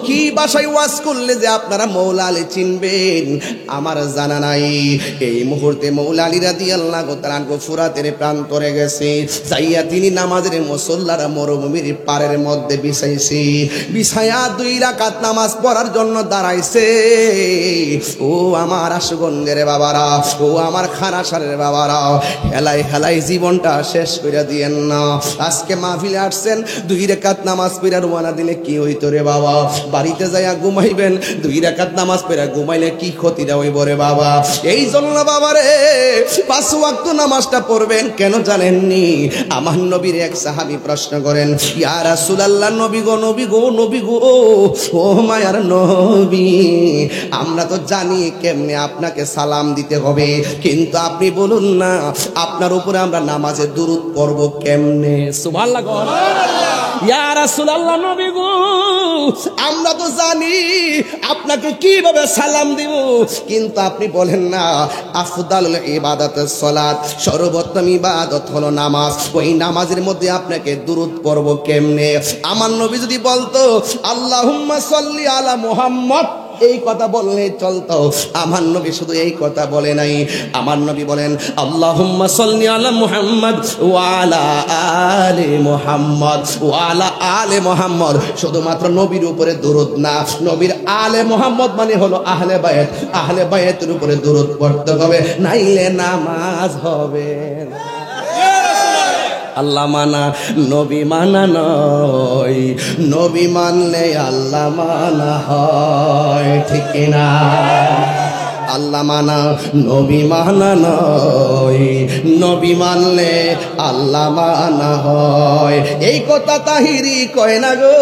কি ভাষায় ওয়াজ করলে যে আপনারা মৌলা আলী চিনবেন আমার জানা নাই। এই মুহূর্তে মৌলা আলী রাদিয়াল্লাহু তাআলা ফুরাতের প্রান্তরে গেছে, যাইয়া তিনি নামাজের মুসল্লারা মরুভূমির পাড়ের মধ্যে বিছাইছে। বিছায়া 2 রাকাত নামাজ পড়ার জন্য দাঁড়াইছে। ও আমার আশুগঞ্জের বাবারা, ও আমার খানাসারের বাবারা, হেলাই হেলাই জীবনটা শেষ করে দিয়েন না। আজকে মাহফিলে আসছেন, 2 রাকাত নামাজ পড়া রওনা দিলে কি হইতো রে বাবা? বাড়িতে যাইয়া ঘুমাইবেন, 2 রাকাত নামাজ পড়া ঘুমাইলে কি ক্ষতিটা হইব রে বাবা? এই জন্য বাবারে 5 ওয়াক্ত নামাজটা পড়বেন। কেন জানেননি? আমার নবীর এক সাহাবী প্রশ্ন করেন, ইয়া রাসূলুল্লাহ, নবী গো নবী গো নবী গো, ও মায়ার নবী, আমরা তো জানি কেমনে আপনাকে সালাম দিতে হবে, কিন্তু আপনি বলুন না আপনার উপরে আমরা নামাজে দুরূদ পড়ব কেমনে? সুবহানাল্লাহ। ইয়া রাসূলুল্লাহ, নবী গো, আমরা তো জানি আপনাকে কিভাবে সালাম দিব, কিন্তু আপনি বলেন না আফদালুল ইবাদাতুস সালাত, সর্বোত্তম ইবাদত হলো নামাজ। ওই নামাজের মধ্যে আপনাকে দুরূদ পড়ব কেমনে? আমার নবী যদি বলতো আল্লাহুম্মা সাল্লি আলা মুহাম্মদ, এই কথা বললে চলতো। আমার নবী শুধু এই কথা বলে নাই, আমার নবী বলেন আল্লাহুম্মা সাল্লি আলা মুহাম্মদ ওয়া আলা আলি মুহাম্মদ ওয়া আলা আলি মুহাম্মদ। শুধুমাত্র নবীর উপরে দুরূদ না, নবীর আলে মুহাম্মদ মানে হলো আহলে বায়াত, আহলে বায়াতের উপরে দুরূদ পড়তে হবে, নাইলে নামাজ হবে না। আল্লাহ মানা নবী মানা নয়, নবী মানলে আল্লাহ মানা হয়, ঠিক কিনা? আল্লাহ মানা নবী মানা নয়, নবী মানলে আল্লাহ মানা হয়। এই কথা তাহিরি কয় না গো,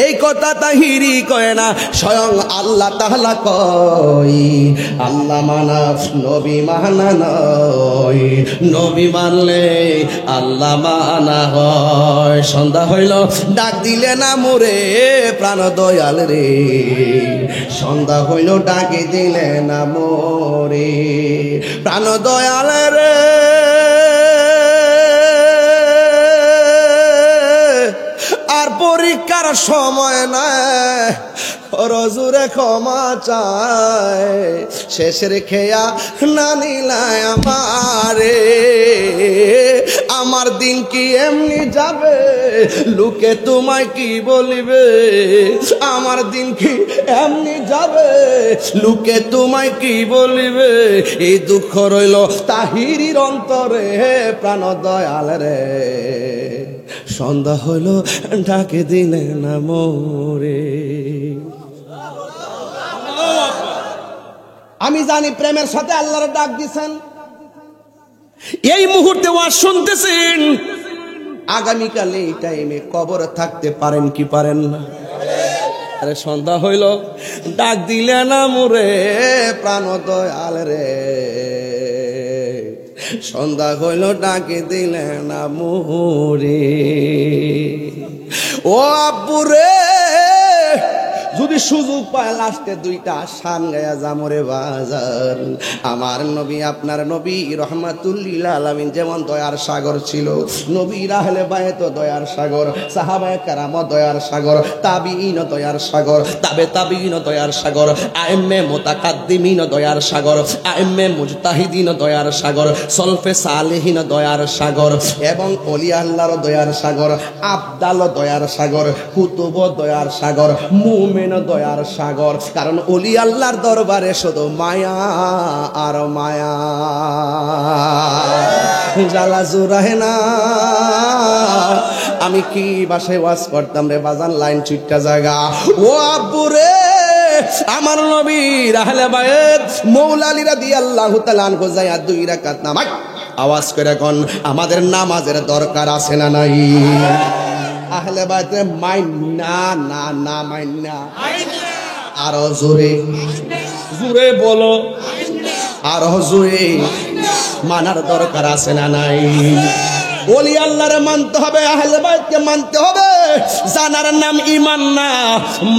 এই কথা তাহিরি কয় না, স্বয়ং আল্লাহ তাআলা কয় আল্লাহ মানা নবী মানা নয়, নবী মানলে আল্লাহ মানা হয়। সন্ধ্যা হইল ডাক দিলে না মোরে প্রাণ দয়াল রে, সন্ধ্যা হইল ডাকে দিলে না মোরে প্রাণ দয়াল রে। আর পরীক্ষার সময় নাই, রজুরে ক্ষমা চায়, শেষের খেয়া না নিলায় আমারে। আমার দিন কি এমনি যাবে, লোকে তোমায় কি বলিবে? আমার দিন কি এমনি যাবে, লোকে তোমায় কি বলিবে? এই দুঃখ রইল তাহিরির অন্তরে প্রাণ দয়াল রে, সন্ধ্যা হইল ডাকে দিলে না মোরে। আমি জানি প্রেমের সাথে আল্লাহর ডাক দিছেন, এই মুহূর্তে ওয়াজ শুনতেছেন, আগামীকালে এই টাইমে কবরে থাকতে পারেন কি পারেন না? আরে সন্ধ্যা হইল ডাক দিলে না মোরে প্রাণ দয়াল রে, সন্ধ্যা হইল ডাকে দিলে না মোরে। ও আব্বু রে, যদি সুযোগ পায় লাস্টে 2টা শান গায়া জামরে বাজার। আমার নবী আপনার নবী রহমাতুল্লিল আলামিন যেমন দয়ার সাগর ছিল, নবী আহলে বায়াত দয়ার সাগর, সাহাবায়ে কেরাম দয়ার সাগর, তাবিঈন দয়ার সাগর, তাবে তাবিঈন দয়ার সাগর, আইম্মে মুতাকাদ্দিমিন দয়ার সাগর, আইম্মে মুজতাহিদিন দয়ার সাগর, সলফে সালেহিন দয়ার সাগর, এবং ওলিয়া আল্লাহর দয়ার সাগর, আবদাল দয়ার সাগর, কুতুব দয়ার সাগর, মুমিন দয়ার সাগর। কারণ ওলি আল্লাহর দরবারে শুধু মায়া আর মায়া, জ্বালা জুড়ায় না। আমি কি বাসায় ওয়াজ করতাম রে বাজান, লাইন চিটটা জায়গা। ও আব্বু রে, আমার নবী আহলে বায়াত মৌলা আলী রাদিয়াল্লাহু তাআলা আনহু যায়া 2 রাকাত নামাজ আওয়াজ করে এখন আমাদের নামাজের দরকার আছে না নাই? আহলে বাইতে মাইন না না না মাইন না, আরো জোরে জুড়ে বলো, আরো জোরে মানার দরকার আছে না নাই? ওলি আল্লাহরে মানতে হবে, আহলে বাইতকে মানতে হবে। জানার নাম ঈমান না,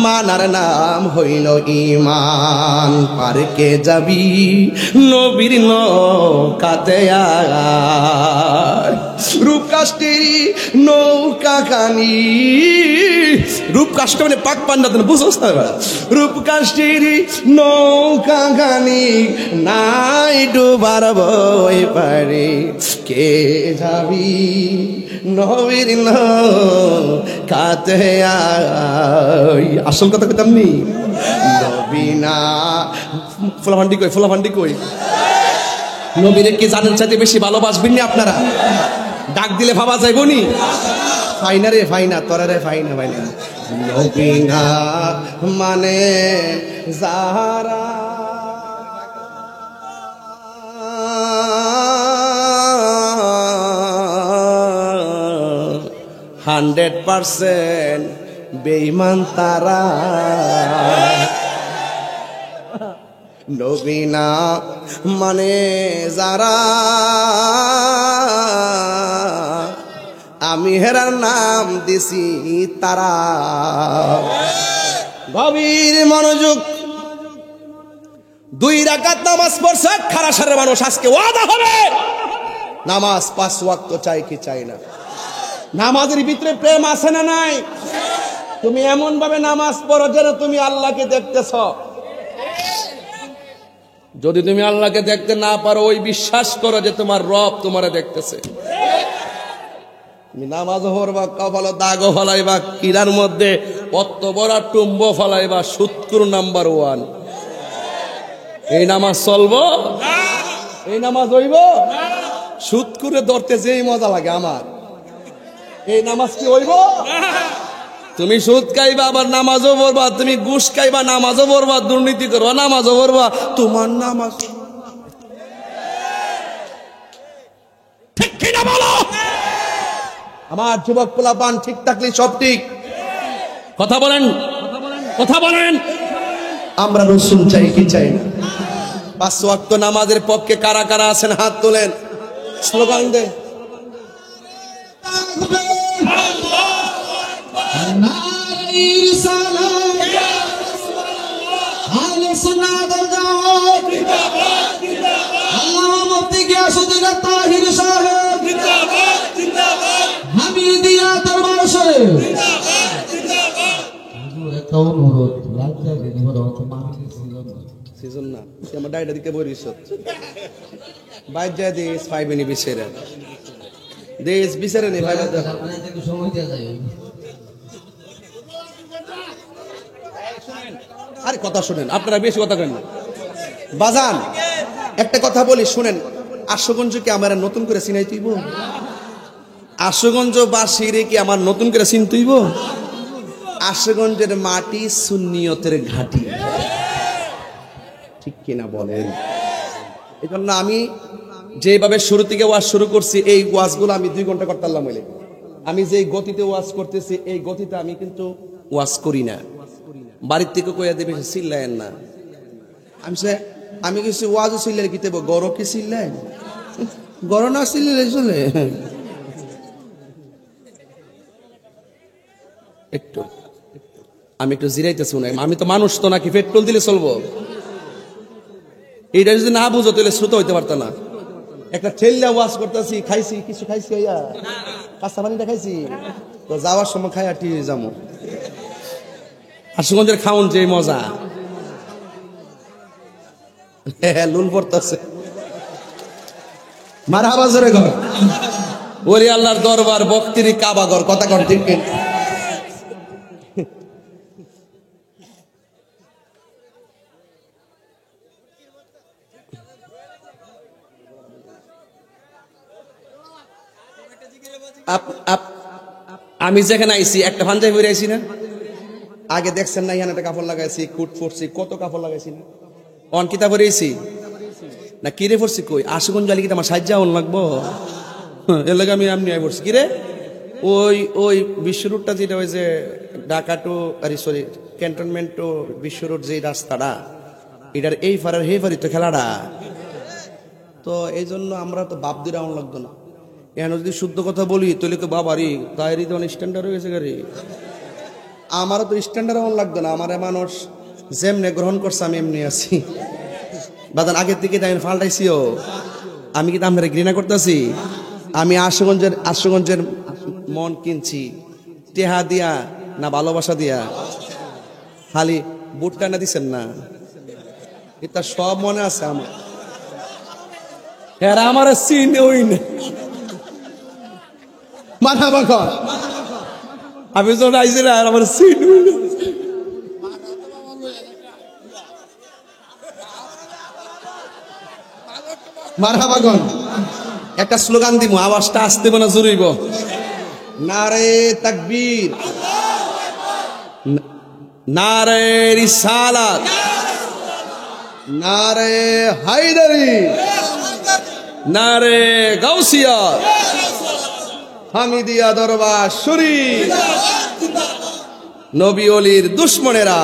মানার নাম হইল ঈমান। পারকে যাবি নবীর নৌকাতে আয়, রূপকাষ্ঠের নৌকা খানি, রূপকাষ্ঠ মানে পাক পান্ডা, বুঝোস না? রূপকাষ্ঠের নৌকা খানি নাই ডুবার বই পারে, কে যাবি নবীর নৌকাতে আয়। আসল কথা কইতাম নি, নবী না ফুলাভান্ডি কই, ফুলাভান্ডি কই, নবীরে কি জানেন চাইতে বেশি ভালোবাসবেন নি আপনারা? ডাক দিলে ভাবা যাইব নি? ফাইনা রে ফাইনা, তোরা রে ফাইনা ফাইনা। নবী না মানে যারা 100% বেঈমান তারা। নবী না মানে যারা, আমি হেরার নাম দিছি তারা। গভীর মনোযোগ। 2 রাকাত নামাজ পড়ছে খারাসারের মানুষ, আজকে ওয়াদা হবে নামাজ 5 ওয়াক্ত চাই কি চাই না? নামাজের ভিতরে প্রেম আছে না নাই? তুমি এমন ভাবে নামাজ পড়ো যেন তুমি আল্লাহকে দেখতেছ। যদি তুমি আল্লাহকে দেখতে না পারো, ওই বিশ্বাস করো যে তোমার রব তোমারে দেখতেছে। তুমি নামাজও পড়বা, কপালে দাগও ফলাইবা, কিরার মধ্যে অত বড় টুম্ব ফলাইবা, সুৎকুর নাম্বার 1। এই নামাজ চলবো? এই নামাজ হইব? সুৎকুরে ধরতে যেই মজা লাগে আমার, এই নামাজ কি হইব? তুমি সুদ খাইবা আবার নামাজও পড়বা, তুমি ঘুষ খাইবা নামাজও পড়বা, দুর্নীতি করবা নামাজও পড়বা, তোমার নামাজ ঠিক কিনা বলো? আমার যুবক পোলাপান ঠিক থাকলে সব ঠিক। কথা বলেন, কথা বলেন। আমরা রসুল চাই কি চাই না? 5 ওয়াক্ত নামাজের পক্ষে কারা কারা আছেন হাত তোলেন, স্লোগান দেন। সিজন না আমার ডাইটা দিকে বলিস বাইর যায় দিস 5 মিনিট বিছেরে দেশ বিছেরে নেই ভাই, সময় দেওয়া যায়। আরে কথা শুনেন, আপনারা বেশি কথা কেন বাজান? একটা কথা বলি শুনেন, আশুগঞ্জকে আমার নতুন করে চিনাই তুইব? আশুগঞ্জ বাসীরে কি আমার নতুন করে চিন তুইব? আশুগঞ্জের মাটি সুন্নিয়তের ঘাঁটি, ঠিক কিনা বলেন? এই জন্য আমি যেভাবে শুরু থেকে ওয়াজ শুরু করছি, এই ওয়াজগুলো আমি 2 ঘন্টা করতে পারলাম। আমি যে গতিতে ওয়াজ করতেছি, এই গতিতে আমি কিন্তু ওয়াজ করি না। বাড়ির থেকে কইয়া দেবে চিল্লায়েন না। আমি কিছু ওয়াজও চিল্লাই কি দেবো, গরম কি চিল্লাই? গরম না চিল্লাই চলে। একটু আমি একটু জিরাইতেছি না, আমি তো মানুষ তো নাকি পেট্রোল দিলে চলবো? এইটা যদি না বুঝো তাহলে শ্রোত হইতে পারত না। একটা ঠেল্লা ওয়াজ করতেছি, খাইছি কিছু খাইছি, কাঁচা পানিটা খাইছি, তো যাওয়ার সময় খাই আর টিভি যাবো। আশুগঞ্জের খাউন যে মজা, লুল পড়তেছে মারা বাজারে ঘর, ওলি আল্লাহর দরবার, বক্তির কাবাগর, কথা কর ঠিক। আমি যেখানে আইছি একটা পাঞ্জাবি পরে আইছি না, আগে দেখছেন না? এখানে একটা কাপড় লাগাইছি, কুট পরছি, কত কাপড় লাগাইছি না? অন কিতা পরে আইছি, না কিরে পড়ছি কই আশুগঞ্জ আলী কি আমার সাহায্য আউন লাগবো এর লাগে আমি এমনি আই পড়ছি কিরে ওই ওই বিশ্ব রুটটা যেটা ওই যে Dhaka to sorry cantonment to বিশ্ব রুট যে রাস্তাটা এটার এই ফারের হে ফারি তো খেলাটা তো এই জন্য আমরা তো বাপ দিয়ে আউন লাগতো না এখন যদি শুদ্ধ কথা বলি তাহলে তো বাবারই তাইরই তো অনেক স্ট্যান্ডার্ড হয়ে গেছে গাড়ি আমারও তো স্ট্যান্ডার্ড এমন লাগতো না আমার মানুষ যেমনে গ্রহণ করছে আমি এমনি আছি বাদান আগের দিকে আমি ফাল্টাইছিও আমি কিন্তু আপনারা ঘৃণা করতেছি আমি আশুগঞ্জের মন কিনছি টেহা দিয়া না ভালোবাসা দিয়া খালি বুট টানা দিচ্ছেন না এটা সব মনে আছে আমার এরা আমার সিন ওই না মাথা বাবা আমি তো রাইজের আর আমার সিন মারহাবাগন একটা স্লোগান দিব আওয়াজটা আসতে মনে জুড়িব নারে তাকবীর নারে রিসালাত নারে হায়দারি নারে গাউসিয়া হামিদিয়া দরবার শরীফ নবী ওলির দুশমনেরা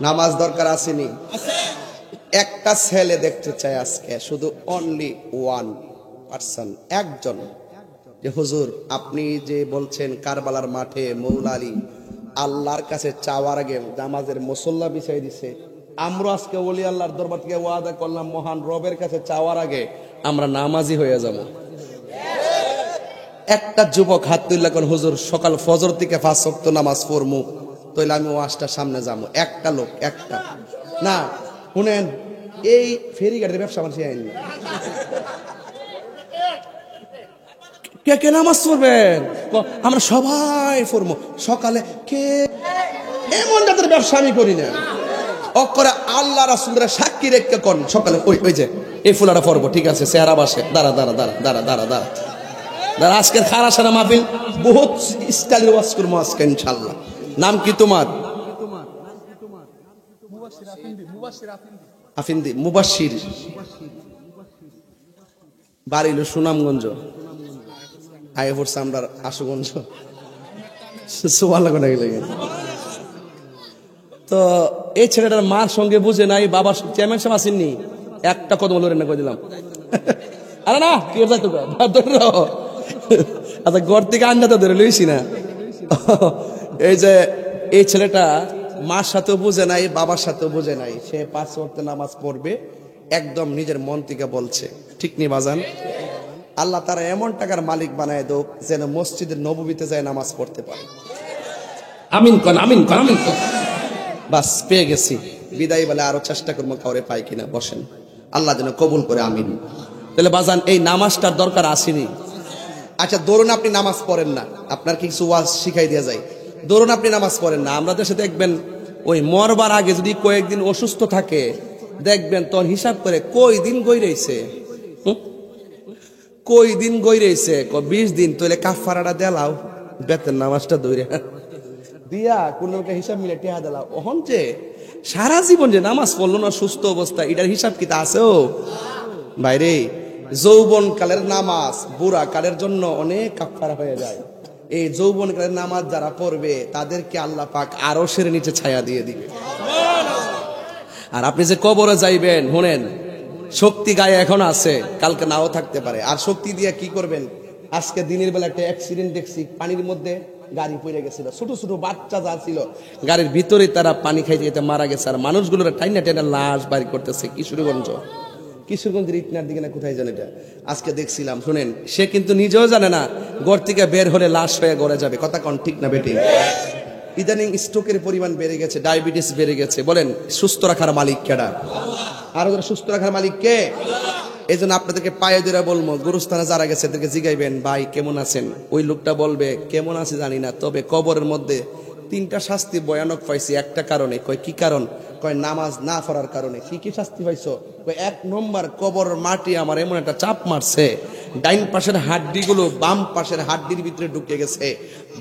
নামাজ দরকার আসেনি একটা ছেলে দেখতে চাই আজকে শুধু অনলি ওয়ান পারসন একজন যে হুজুর আপনি যে বলছেন কারবালার মাঠে মৌলা আলী আল্লাহর কাছে চাওয়ার আগে নামাজের মুসল্লা বিছাই দিছে আমরা আজকে ওলি আল্লাহর দরবার থেকে ওয়াদা করলাম মহান রবের কাছে চাওয়ার আগে আমরা নামাজি হয়ে যাব একটা যুবক হাত তুললা কোন হুজুর সকাল ফজর থেকে 5 ওয়াক্ত নামাজ পড়মু তাইলে আমি ওয়াজটা সামনে যাবো একটা লোক একটা না শুনেন এই ফেরিঘাটের ব্যবসা মানুষ আইন কে কে নামাজ পড়বেন আমরা সবাই পড়বো সকালে কে এমন জাতের ব্যবসা আমি করি না অকরে আল্লাহ রাসূলরা সাক্ষী রেখে কোন সকালে ওই ওই যে এই ফুলাটা পড়বো ঠিক আছে চেহারা বাসে দাঁড়া দাঁড়া দাঁড়া দাঁড়া দাঁড়া দাঁড়া দাঁড়া আজকের খারা সারা মাহফিল বহুত স্টাইলের ওয়াজ করবো আজকে ইনশাআল্লাহ নাম কি তোমার আফিন্দি মুবাশির বাড়ি হলো সুনামগঞ্জ আগে পড়ছে আমরা আশুগঞ্জ সোয়াল্লা লাগে তো এই ছেলেটার মার সঙ্গে বুঝে নাই বাবার চেয়ারম্যান সাহেব আসেননি একটা কদম লড়ে না করে দিলাম আরে না কি যাইতো আচ্ছা ঘর থেকে আন্ডা তো ধরে লইছি না এই যে এই ছেলেটা মার সাথেও বুঝে নাই বাবার সাথেও বুঝে নাই সে 5 ওয়াক্ত নামাজ পড়বে একদম নিজের মন থেকে বলছে ঠিক নি বাজান আল্লাহ তারা এমন টাকার মালিক বানায় দোক যেন মসজিদের নববীতে যায় নামাজ পড়তে পারে আমিন কোন আমিন কোন আমিন কোন বাস পেয়ে গেছি বিদায় বলে আরো চেষ্টা করবো কাউরে পাই কিনা বসেন আল্লাহ যেন কবুল করে আমিন তাহলে বাজান এই নামাজটার দরকার আসেনি আচ্ছা ধরুন আপনি নামাজ পড়েন না আপনার কিছু ওয়াজ শিখাই দেওয়া যায় ধরুন আপনি নামাজ পড়েন না আমরা দেশে দেখবেন ওই মরবার আগে যদি কয়েকদিন অসুস্থ থাকে দেখবেন তোর হিসাব করে কই দিন গই রয়েছে কই দিন গই রয়েছে 20 দিন তোলে কাফারাটা দেলাও বেতের নামাজটা দৌড়ে দিয়া কোন হিসাব মিলে টেহা দেলাও ওহন যে সারা জীবন যে নামাজ পড়লো না সুস্থ অবস্থা এটার হিসাব কি তা আছে ও বাইরে যৌবন কালের নামাজ বুড়া কালের জন্য অনেক কাফারা হয়ে যায় এই যৌবন কালের নামাজ যারা পড়বে তাদেরকে আল্লাহ পাক আরশের নিচে ছায়া দিয়ে দিবে আর আপনি যে কবরে যাইবেন শুনেন শক্তি গায়ে এখন আছে কালকে নাও থাকতে পারে আর শক্তি দিয়ে কি করবেন আজকে দিনের বেলা একটা অ্যাক্সিডেন্ট দেখছি পানির মধ্যে গাড়ি পড়ে গেছিল ছোট ছোট বাচ্চা যা ছিল গাড়ির ভিতরে তারা পানি খাইতে যেতে মারা গেছে আর মানুষগুলোর টাইনা টাইনা লাশ বাড়ি করতেছে কিশোরগঞ্জের ইটনার দিকে না কোথায় জানে এটা আজকে দেখছিলাম শুনেন সে কিন্তু নিজেও জানে না ঘর থেকে বের হলে লাশ হয়ে গড়ে যাবে কথা কোন ঠিক না বেটি ইদানিং স্ট্রোকের পরিমাণ বেড়ে গেছে ডায়াবেটিস বেড়ে গেছে বলেন সুস্থ রাখার মালিক কেডা আর ওদের সুস্থ রাখার মালিক কে এই জন্য আপনাদেরকে পায়ে ধরে বলবো গুরুস্থানে যারা গেছে এদেরকে জিগাইবেন ভাই কেমন আছেন ওই লোকটা বলবে কেমন আছে জানি না তবে কবরের মধ্যে 3টা শাস্তি ভয়ানক পাইছি একটা কারণে কয় কি কারণ কয় নামাজ না পড়ার কারণে কি কি শাস্তি পাইছো কয় 1 নম্বর কবর মাটি আমার এমন একটা চাপ মারছে ডাইন পাশের হাড্ডিগুলো বাম পাশের হাড্ডির ভিতরে ঢুকে গেছে,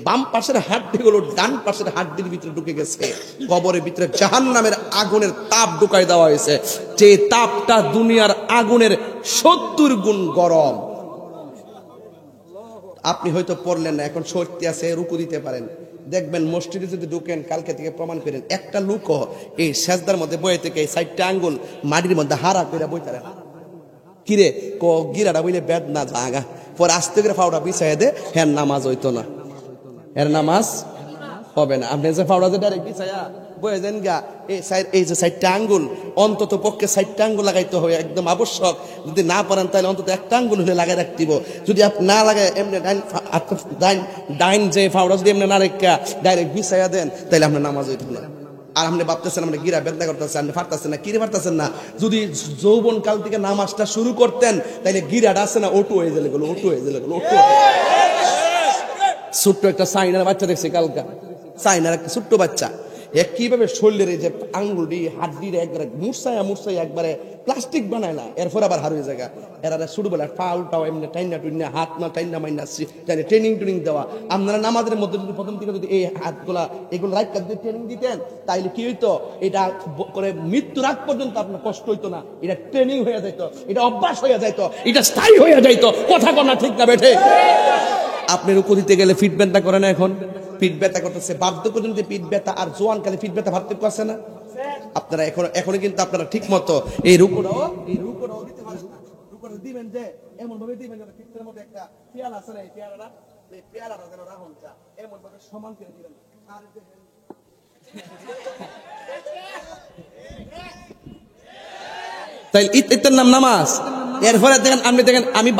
বাম পাশের হাড্ডিগুলো ডান পাশের হাড্ডির ভিতরে ঢুকে গেছে। কবরের ভিতরে জাহান্নামের আগুনের তাপ ঢুকাই দেওয়া হয়েছে, যে তাপটা দুনিয়ার আগুনের 70 গুণ গরম। আপনি হয়তো পড়লেন না, এখন সত্যি আছে, রুকু দিতে পারেন। দেখবেন মসজিদে যদি ঢুকেন, কালকে থেকে প্রমাণ করেন, একটা লোকও এই সেজদার মধ্যে বয়ে থেকে এই 4টা আঙ্গুল মাটির মধ্যে হারা করে বইতারে না। কিরে ক গিরাটা বইলে বেদ না জাগা, পরে আস্তে করে ফাউডা বিছাই দে, হ্যাঁ নামাজ হইতো না, এর নামাজ হবে না। আপনি যে ফাউডা যে ডাইরেক্ট বিছাইয়া বয়ে দেন গা, এই যে 4টা আঙ্গুল অন্তত পক্ষে 4টা আঙ্গুল লাগাইতে হবে, একদম আবশ্যক। যদি না পারেন তাহলে অন্তত একটা আঙ্গুল হলে লাগাই রাখতে দিব। যদি আপনি না লাগায় এমনি ডাইন যে ফাউডা যদি এমনি না রেখা ডাইরেক্ট বিছাইয়া দেন, তাহলে আপনার নামাজ হইতো না। আর আপনি ভাবতেছেন আপনি গিরা বেদনা করতেছেন, আপনি পারতেছেন না, কিরে পারতেছেন না। যদি যৌবন কাল থেকে নামাজটা শুরু করতেন, তাহলে গিরাটা আছে না ওটু হয়ে গেলে গেলো, ওটু হয়ে গেলে গেলো, ওটু। ছোট্ট একটা চাইনার বাচ্চা দেখছি কালকা, চাইনার একটা ছোট্ট বাচ্চা কিভাবে শরীরের যে আঙ্গুলটি হাড্ডির একবারে মুরসাই একবারে প্লাস্টিক বানায় না, এরপর আবার হারিয়ে জায়গা। এরা ছোটবেলা ফাউলটাও এমনি টাইনা টুইনা হাত না টাইনা মাইনা ট্রেনিং দেওয়া। আপনারা নামাজের মধ্যে যদি প্রথম থেকে যদি এই হাতগুলা এগুলো রাইট দিয়ে ট্রেনিং দিতেন, তাইলে কি হইতো, এটা করে মৃত্যুর আগ পর্যন্ত আপনার কষ্ট হইতো না, এটা ট্রেনিং হয়ে যাইত, এটা অভ্যাস হয়ে যাইত, এটা স্থায়ী হয়ে যাইত। কথা কনা ঠিক না বেঠে? আপনি রুকু দিতে গেলে ফিট ব্যথা করে না, এখন পিঠ ব্যথা করতেছে। বার্ধক্য জনিত পিঠ ব্যথা আর জোয়ানকালে পিঠ ব্যথা পার্থক্য আছে না? আপনারা এখন কিন্তু আপনারা ঠিক মতো এই রুকুটাও দিতে পারেন না। রুকুটা দিবেন যে এমন ভাবে দিবেন যেন পিঠের মধ্যে একটা পেয়ালা আছে না, এই পেয়ালাটা যেন রাখুন, এমন ভাবে সমান করে দিবেন। আর তাই এটার নাম নামাজ। এরপরে দেখেন আমি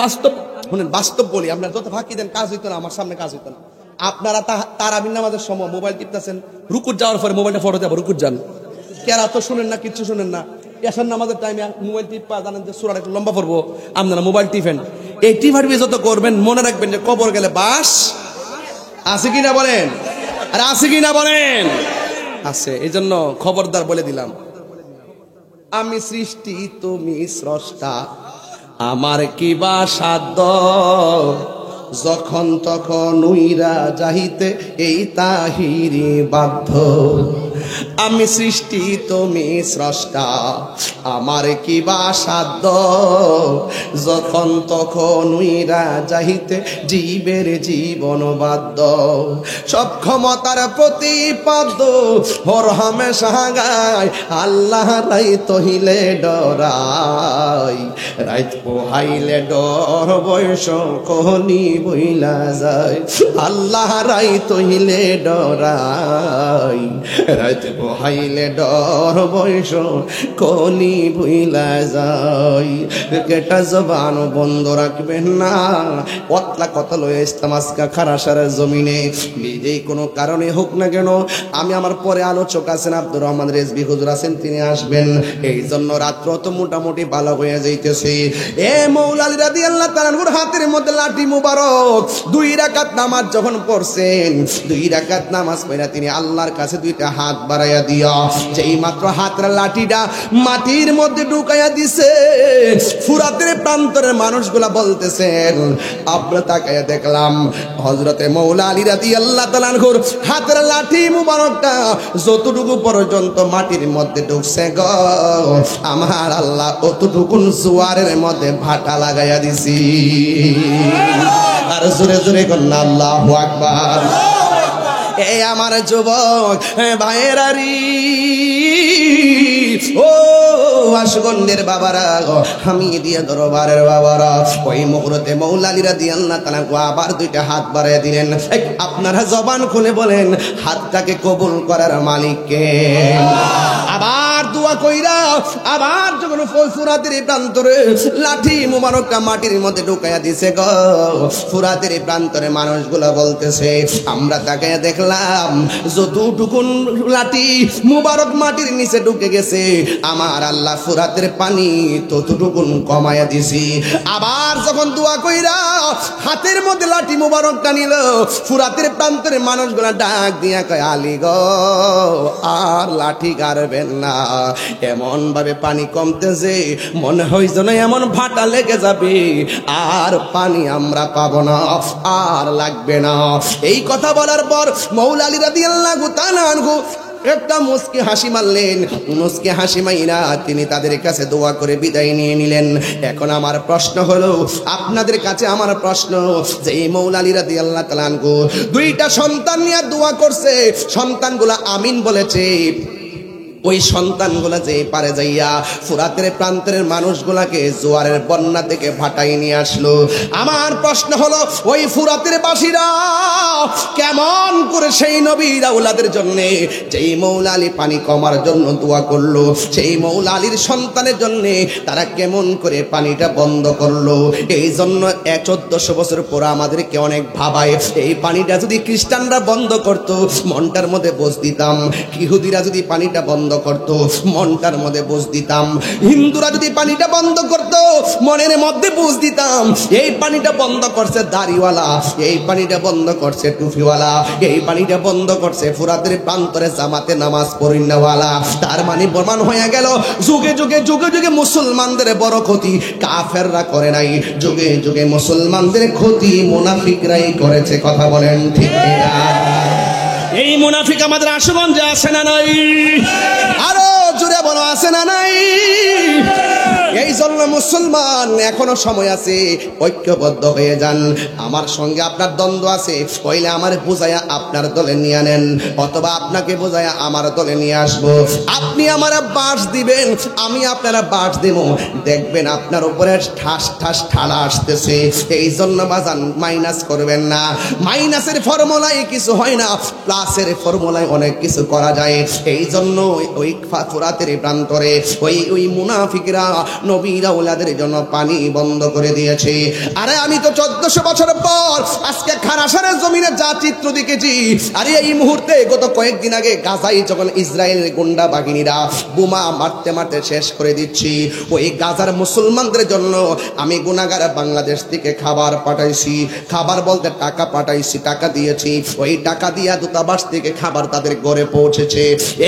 বাস্তব বলি, আপনার যত ফাঁকি দেন কাজ হইতো না, আমার সামনে কাজ হইতো না। আপনারা তারাবির নামাজের সময় মোবাইল টিপতেছেন, রুকুর যাওয়ার পরে মোবাইলটা ফটো যাবো, রুকুর যান, কেরা তো শুনেন না, কিচ্ছু শুনেন না। এসার নামাজের টাইমে মোবাইল টিপা, জানেন যে সূরাটা একটু লম্বা পড়বো, আপনারা মোবাইল টিপেন। এই টিপাটিপি যত করবেন, মনে রাখবেন যে কবর গেলে বাস আছে কিনা বলেন, আর আছে কিনা বলেন, আছে। এই জন্য খবরদার বলে দিলাম, আমি সৃষ্টি তুমি স্রষ্টা, আমার কি বা সাধ্য, যখন তখন উইরা যাইতে এই তাহিরি বাধ্য। আমি সৃষ্টি তুমি স্রষ্টা, আমার কি বা সাধ্য, যখন তখন উইরা যাইতে জীবের জীবন বাধ্য। সব ক্ষমতার প্রতিপাদ্য হর হামেশা গায়, আল্লাহ রাই তহিলে ডরাই, রাইত পোহাইলে ডর বয়স কহনি বইলা যায়। আল্লাহ রাই তহিলে ডরাই, রাইত পোহাইলে ডর বয়স কহনি বইলা যায়। কেটা জবান বন্ধ রাখবেন না, পতলা কথা লয়ে ইসলাম আজকা খারাসারের জমিনে নিজেই কোনো কারণে হোক না কেন। আমি আমার পরে আলোচক আছেন আব্দুর রহমান রেজবি হুজুর আছেন, তিনি আসবেন। এই জন্য রাত্র তো মোটামুটি ভালো হয়ে যাইতেছে। এ মৌলা আলী রাদিয়াল্লাহু তাআলা আনহুর হাতের মধ্যে লাঠি মুবারক, 2 রাকাত নামাজ যখন পড়ছেন, 2 রাকাত নামাজ পড়া তিনি আল্লাহর কাছে 2টা হাত বাড়াইয়া দিয়া, যেই মাত্র হাতের লাঠিটা মাটির মধ্যে ঢুকাইয়া দিছে, ফুরাতের প্রান্তরের মানুষগুলা বলতেছেন, আমরা তাকাইয়া দেখলাম হযরতে মৌলা আলী রাদিয়াল্লাহু তাআলা আনহুর হাতের লাঠি মুবারকটা যতটুকু পর্যন্ত মাটির মধ্যে ঢুকছে গো, আমার আল্লাহ অতটুকুন জোয়ারের মধ্যে ভাটা লাগাইয়া দিছি। আর জোরে জোরে কন্যা আল্লাহু আকবার। এই আমার যুবক ভাইয়েরারি, ও আশুগন্ধের বাবারা, আমি দিয়া দরবারের বাবারা, ওই মুহূর্তে মৌলা আলী রাদিয়াল্লাহু তাআলা আবার 2টা হাত বাড়ায় দিলেন। আপনারা জবান খুলে বলেন, হাতটাকে কবুল করার মালিক কে? আবার দোয়া কইরা, আবার যখন ফুরাতের প্রান্তরে লাঠি মুবারকটা মাটির মধ্যে ঢুকাইয়া দিছে গো, ফুরাতের প্রান্তরে মানুষগুলো বলতেছে, আমরা তাকে দেখলাম যতটুকুন লাঠি মুবারক মাটির নিচে ঢুকে গেছে, আমার আল্লাহ ফুরাতের পানি ততটুকুন কমায়া দিছি। আবার যখন দোয়া কইরা হাতের মধ্যে লাঠি মুবারকটা নিল, ফুরাতের প্রান্তরে মানুষগুলা ডাক দিয়া কয়, আলী গো আর লাঠি গারবেন না, এমন ভাবে পানি কমতেছে মনে হয় যেন এমন ভাটা লেগে যাবে, আর পানি আমরা পাবো না, আর লাগবে না। এই কথা বলার পর মৌলা আলী রাদিয়াল্লাহু তাআলা আনহু একটা মুস্কি হাসি মারলেন। মুস্কি হাসি মাইরা তিনি তাদের কাছে দোয়া করে বিদায় নিয়ে নিলেন। এখন আমার প্রশ্ন হলো, আপনাদের কাছে আমার প্রশ্ন, যে এই মৌলা আলী রাদিয়াল্লাহু তাআলা আনহু দুইটা সন্তান নিয়ে দোয়া করছে, সন্তানগুলা আমিন বলেছে, ওই সন্তানগুলা যে পারে যাইয়া ফুরাতের প্রান্তের মানুষগুলাকে জোয়ারের বন্যা থেকে ভাটাই নিয়ে আসলো। আমার প্রশ্ন হলো, ওই ফুরাতের বাসীরা কেমন করে সেই নবীর আওলাদের জন্য, যেই মৌলা আলী পানি কমার জন্য দোয়া করলো, সেই মৌলা আলীর সন্তানের জন্য তারা কেমন করে পানিটা বন্ধ করলো। এই জন্য 1400 বছর পর আমাদেরকে অনেক ভাবায়, এই পানিটা যদি খ্রিস্টানরা বন্ধ করত মনটার মধ্যে বোঝ দিতাম, ইহুদিরা যদি পানিটা বন্ধ করত মনটার মধ্যে বুঝ দিতাম, হিন্দুরা যদি পানিটা বন্ধ করত মনের মধ্যে বুঝ দিতাম। এই পানিটা বন্ধ করছে দাড়িওয়ালা, এই পানিটা বন্ধ করছে টুপিওয়ালা, এই পানিটা বন্ধ করছে ফুরাতের প্রান্তরে জামাতে নামাজ পড়িনাওয়ালা। তার মানে প্রমাণ হয়ে গেল যুগে যুগে যুগে যুগে মুসলমানদের বড় ক্ষতি কাফেররা করে নাই, যুগে যুগে মুসলমানদের ক্ষতি মুনাফিকরাই করেছে। কথা বলেন ঠিক না? এই মুনাফিক আমাদের আশুগঞ্জে আছে না নাই? আরো জোরে বলো, আছে না নাই? এই জন্য মুসলমান এখনো সময় আছে, ঐক্যবদ্ধ হয়ে যান। আমার সঙ্গে আপনার দ্বন্দ্ব আছে, কইলে আমার বুঝায়া আপনার দলে নিয়ে নেন, অথবা আপনাকে বুঝায়া আমার দলে নিয়ে আসবো। আপনি আমার বাস দিবেন, আমি আপনারা বাস দেব, দেখবেন আপনার উপরে ঠাস ঠাস ঠাড়া আসতেছে। এই জন্য বাজান মাইনাস করবেন না, মাইনাসের ফর্মুলায় কিছু হয় না, প্লাসের ফর্মুলায় অনেক কিছু করা যায়। এই জন্য ওই ফুরাতের প্রান্তরে ওই মুনাফিকরা নবীর আওলাদের জন্য পানি বন্ধ করে দিয়েছে। আরে আমি তো 1400 বছর পর আজকে খারাসারের জমিনে যা চিত্র দেখেছি, আরে এই মুহূর্তে গত কয়েকদিন আগে গাজায় যখন ইসরায়েলের গুন্ডা বাহিনীরা বোমা মারতে মারতে শেষ করে দিচ্ছি, ওই গাজার মুসলমানদের জন্য আমি গুনাহগার বাংলাদেশ থেকে খাবার পাঠাইছি, খাবার বলতে টাকা পাঠাইছি, টাকা দিয়েছি, ওই টাকা দিয়া দূতাবাস থেকে খাবার তাদের ঘরে পৌঁছেছে।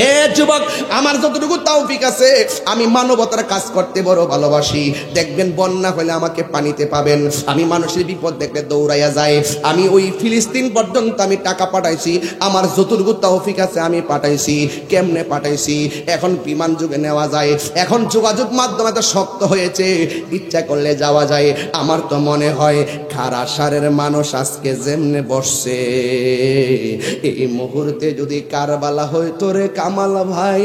এ যুবক, আমার যতটুকু তৌফিক আছে আমি মানবতার কাজ করতে বড় ভালোবাসি। দেখবেন বন্যা হলে আমাকে পানিতে পাবেন, আমি মানুষের বিপদ দেখলে দৌড়াইয়া যায়। আমি ওই ফিলিস্তিন পর্যন্ত আমি টাকা পাঠাইছি, আমার যতটুকু তৌফিক আছে আমি পাঠাইছি। কেমনে পাঠাইছি? এখন বিমান যুগে নেওয়া যায়, এখন যোগাযোগ মাধ্যম এত শক্ত হয়েছে, ইচ্ছা করলে যাওয়া যায়। আমার তো মনে হয় খারাসারের মানুষ আজকে যেমনে বসছে, এই মুহূর্তে যদি কারবালা হইতো রে কামাল ভাই,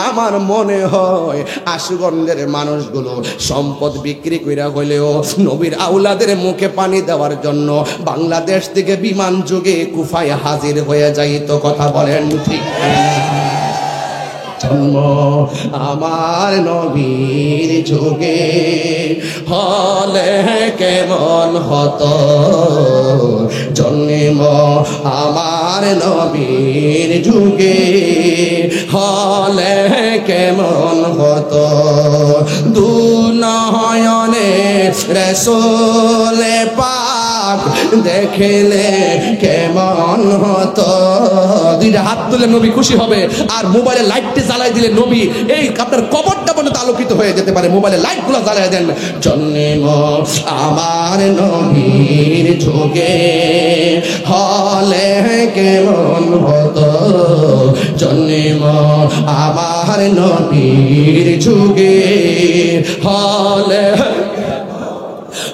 আমার মনে হয় আশুগঞ্জের মানুষগুলো সম্পদ বিক্রি কইরা হইলেও নবীর আওলাদের মুখে পানি দেওয়ার জন্য বাংলাদেশ থেকে বিমান যুগে কুফায় হাজির হয়ে যাইতো। কথা বলেন ঠিক না? জন্ম আমার নবীর যুগে হলে কেমন হতো, জন্ম আমার নবীর যুগে হলে কেমন হতো, দুনয়নে রাসূল পাক দেখলে কেমন হতো। দুইটা হাত তুলে নবী খুশি হবে, আর মোবাইলে লাইটটি জ্বালাই দিলে নবী এই আপনার কবরটা পর্যন্ত আলোকিত হয়ে যেতে পারে। মোবাইলে লাইট গুলো জ্বালাই দেন। জন্ম আমার নবীর যুগে হলে কেমন হতো, জন্ম আমার নবীর যুগে হলে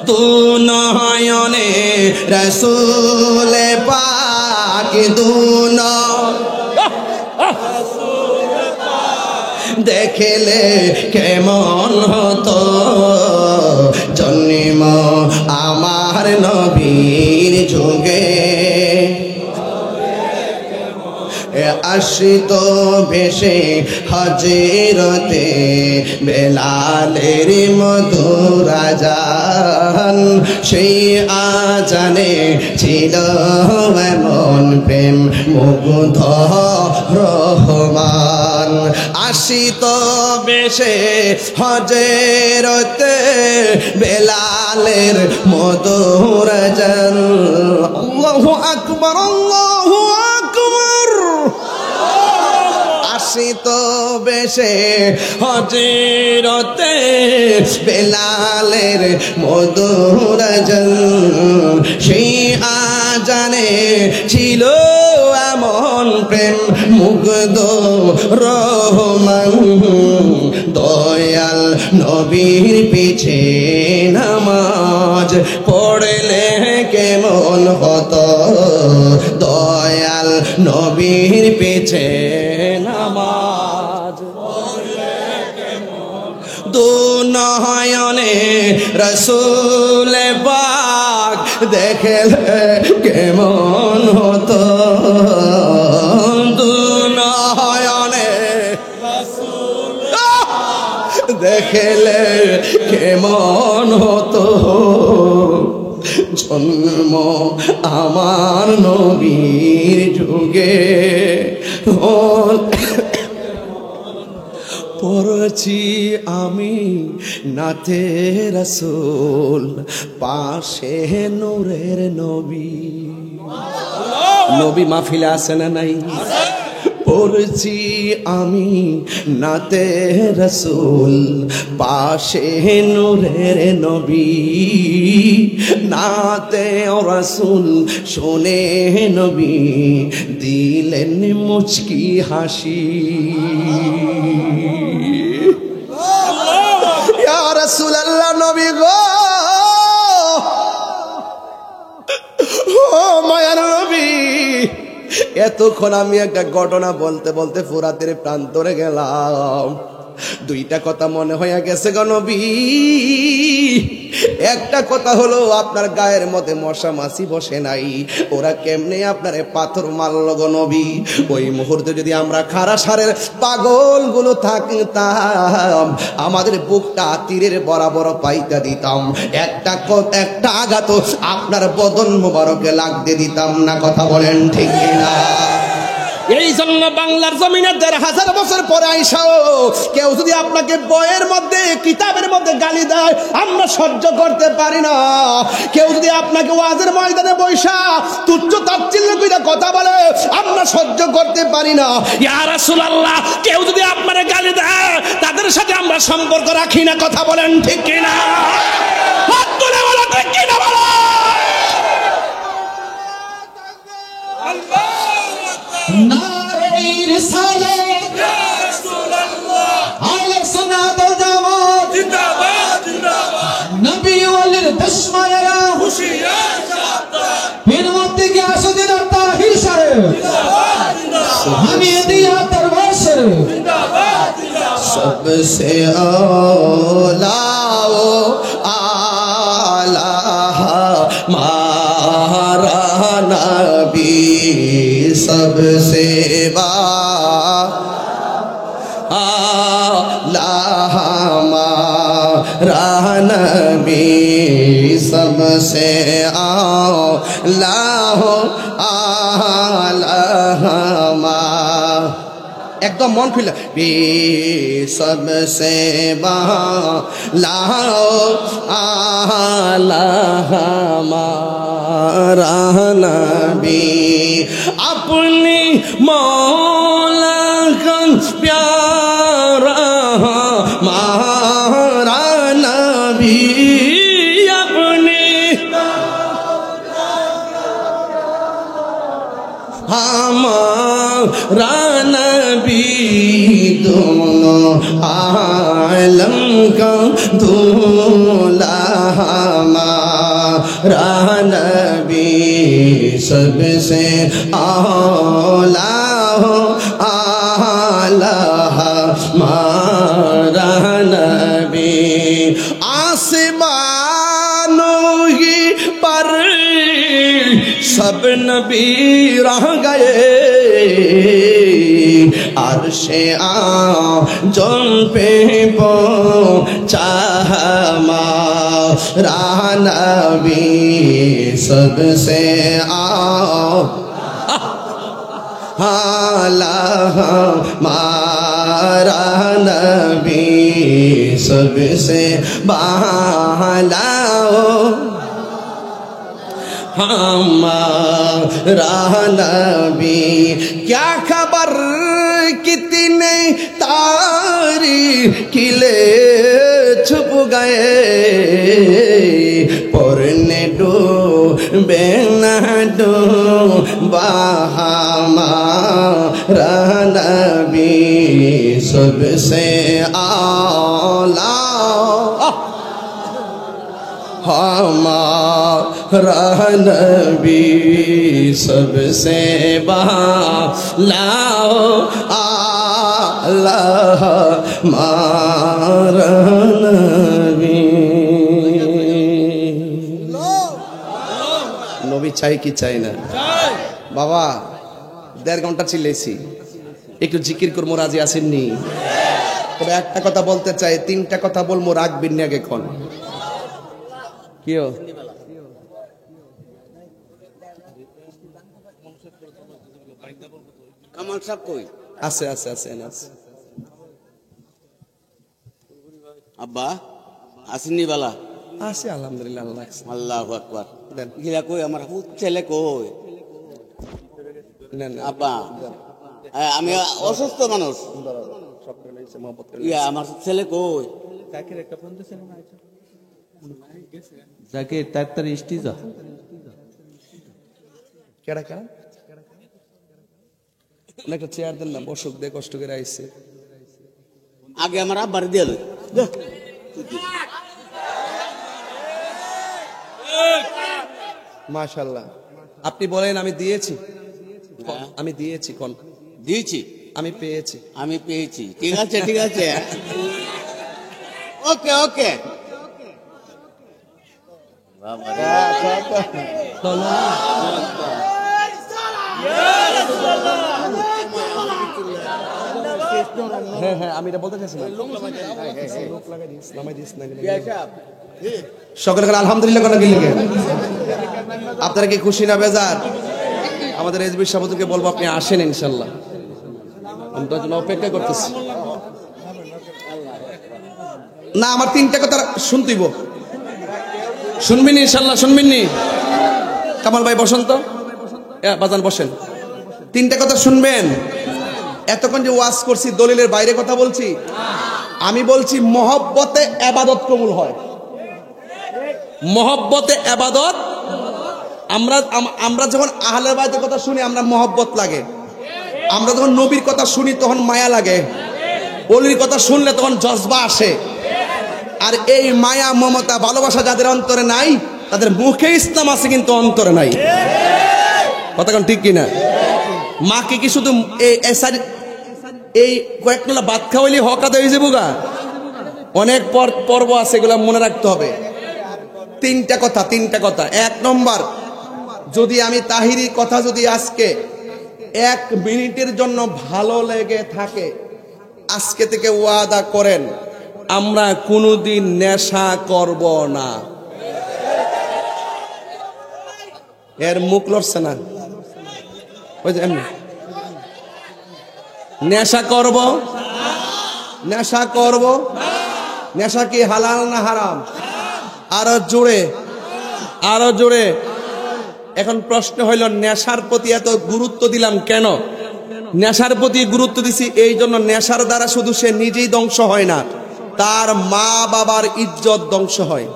দুনয়নে রাসূল পাক দেখলে কেমন হতো, জন্ম আমার নবীর যুগে আসিত ভেসে হযরতে বেলালের মধুর আযান, সেই আযানে ছিল এমন প্রেম মুগ্ধ রহমান। আসিত ভেসে হযরতে বেলালের মধুর আযান। আল্লাহু আকবার, আল্লাহু আকবার। আসিত বেশে হজরতে বেলালের মধুর আজান, সেই আজানে ছিল এমন প্রেম মুগ্ধ রহমান, দয়াল নবীর পিছে নামাজ পড়লে কেমন হতো, দয়াল নবীর পিছে নামাজ দু নয়নে রসুল পাক দেখলে কেমন হতো, দু নয়নে দেখলে কেমন হতো, জন্ম আমার নবীর যুগে পড়ছি আমি নাতে রাসূল, পাশে নূরের নবী। নবী মাহফিলে আছে না নাই? পড়ছি আমি নাতে রাসূল, পাশে নূরের নবী, নাতে রাসূল শুনে নবী দিলেন মুচকি হাসি। ইয়া রাসূলুল্লাহ, নবী গো, ও মায়ার নবী, এতক্ষণ আমি একটা ঘটনা বলতে বলতে ফুরাতের প্রান্তরে গেলাম, দুইটা কথা মনে হয়ে গেছে গো নবী। একটা কথা হলো আপনার গায়ের মধ্যে মশা মাছি বসে নাই, ওরা কেমনে আপনারে পাথর মারল গো নবী? ওই মুহূর্তে যদি আমরা খারা সারের পাগল গুলো থাকতাম, আমাদের বুকটা তীরের বরাবর পাইতা দিতাম, একটা আঘাত আপনার বদন মোবারকে লাগতে দিতাম না। কথা বলেন ঠিক না? এই জন্য বাংলার জমিনে ১,৫০০ বছর পরে আইসাও কেউ যদি আপনাকে বইয়ের মধ্যে কিতাবের মধ্যে গালি দেয়, আমরা সহ্য করতে পারি না। কেউ যদি আপনাকে ওয়াজের ময়দানে বৈশা তুচ্ছ তাচ্ছিল্য কইরা কথা বলে, আমরা সহ্য করতে পারি না। ইয়া রাসূলুল্লাহ, কেউ যদি আপনারে গালি দেয়, তাদের সাথে আমরা সম্পর্ক রাখি না। কথা বলেন ঠিক কি না? হাত তুলে বলো ঠিক কি না বলো। নারে রিসালাত ইয়া রাসূলুল্লাহ, আহলে সুন্নাত ওয়াল জামাত জিন্দাবাদ জিন্দাবাদ, নবী ওয়ালির দুশমনেরা হুশিয়ার সাবধান, বিনমতি কে আসুদ্দিন তাহির সাহেব জিন্দাবাদ জিন্দাবাদ, হামিদিয়া দরবার শরীফ জিন্দাবাদ জিন্দাবাদ, सबसे औला वो आला हमारा नबी, सबसे आला हमारा नबी, सबसे औला आला हमारा, एकदम मन खुला बे सबसे लाओ आला हमारा नबी, अपनी मौला का प्यारा हमारा नबी, अपनी हमारा नबी, दोनों आलम का दूल्हा हमारा नबी, सबसे औला आला हमारा नबी, आसमानों ही पर सब नबी रह गए, अर्शे आज़म पे पहुंचा हमारा नबी, सबसे आला हमारा नबी, सबसे बाला हमारा नबी। क्या खबर कितने तारी किले छुप गए पढ़ने डूबे ना डूबा हमारा नबी सबसे आला हमारा नबी सबसे बाला आला हमारा नबी নবী চাই কি চাই না বাবা 1.5 ঘন্টা চিল্লেছি একটু জিকির করবো রাজি আসেননি তবে একটা কথা বলতে চাই 3টা কথা বলবো রাখবেন না আগে কোন কিও কামাল সাহেব কই আছে আছে আছে আছে আব্বা আসেননি বালা আছে আলহামদুলিল্লাহ আল্লাহ আল্লাহু আকবার দেন গিলা কই আমার ছেলে কই নেন আব্বা আমি অসুস্থ মানুষ ইয়া আমার ছেলে কই যাকে তার স্টিজা কেডা কেডা একটা চেয়ার দেন না বসুক দে কষ্ট করে আইছে আগে আমার আব্বার দিয়ে লই মাশাআল্লাহ আপনি বলেন আমি দিয়েছি আমি দিয়েছি কোন দিয়েছি আমি পেয়েছি আমি পেয়েছি ঠিক আছে ঠিক আছে ওকে ওকে বাবা রে হ্যাঁ হ্যাঁ আমি এটা বলতে চাইছিলাম সকলে আলহামদুলিল্লাহ কোন গিলে আপনারা কি খুশি না বেজার আমাদের এসবি সাহেবকে বলবো আপনি আসেন ইনশাআল্লাহ আমি তো অপেক্ষা করতেছি না আমার 3টা কথা শুনতেইব শুনবেন ইনশাআল্লাহ শুনবেন নি কামাল ভাই বসন্ত বাজান বসেন 3টা কথা শুনবেন এতক্ষণ যে ওয়াজ করছি দলিলের বাইরে কথা বলছি আমি বলছি মহব্বতে ইবাদত কবুল হয় মহব্বতে ইবাদত আমরা যখন আহলে বাইতের কথা শুনি আমরা মহব্বত লাগে আমরা যখন নবীর কথা শুনি তখন মায়া লাগে ওলির কথা শুনলে তখন জজবা আসে আর এই মায়া মমতা ভালোবাসা যাদের অন্তরে নাই তাদের মুখে ইসলাম আছে কিন্তু অন্তরে নাই কথা কোন ঠিক কিনা মাকে কি শুধু এই কয়েকটা ভাত খাওয়াইলে হকাত হয়ে যাবো গা অনেক পর্ব আছে এগুলো মনে রাখতে হবে 3টা কথা 1 নম্বর যদি আমি তাহিরি কথা যদি আজকে 1 মিনিটের জন্য ভালো লেগে থাকে আজকে থেকে ওয়াদা করেন আমরা কোনোদিন নেশা করব না এর মুখ লড়ছে না ওই যে এমনি নেশা করব নেশা কি হালাল না হারাম আরো জোরে এখন প্রশ্ন হইল নেশার প্রতি এত গুরুত্ব দিলাম কেন নেশার প্রতি গুরুত্ব দিছি এই জন্য নেশার দ্বারা শুধু সে নিজেই ধ্বংস হয় না তার মা বাবার ইজ্জত ধ্বংস হয়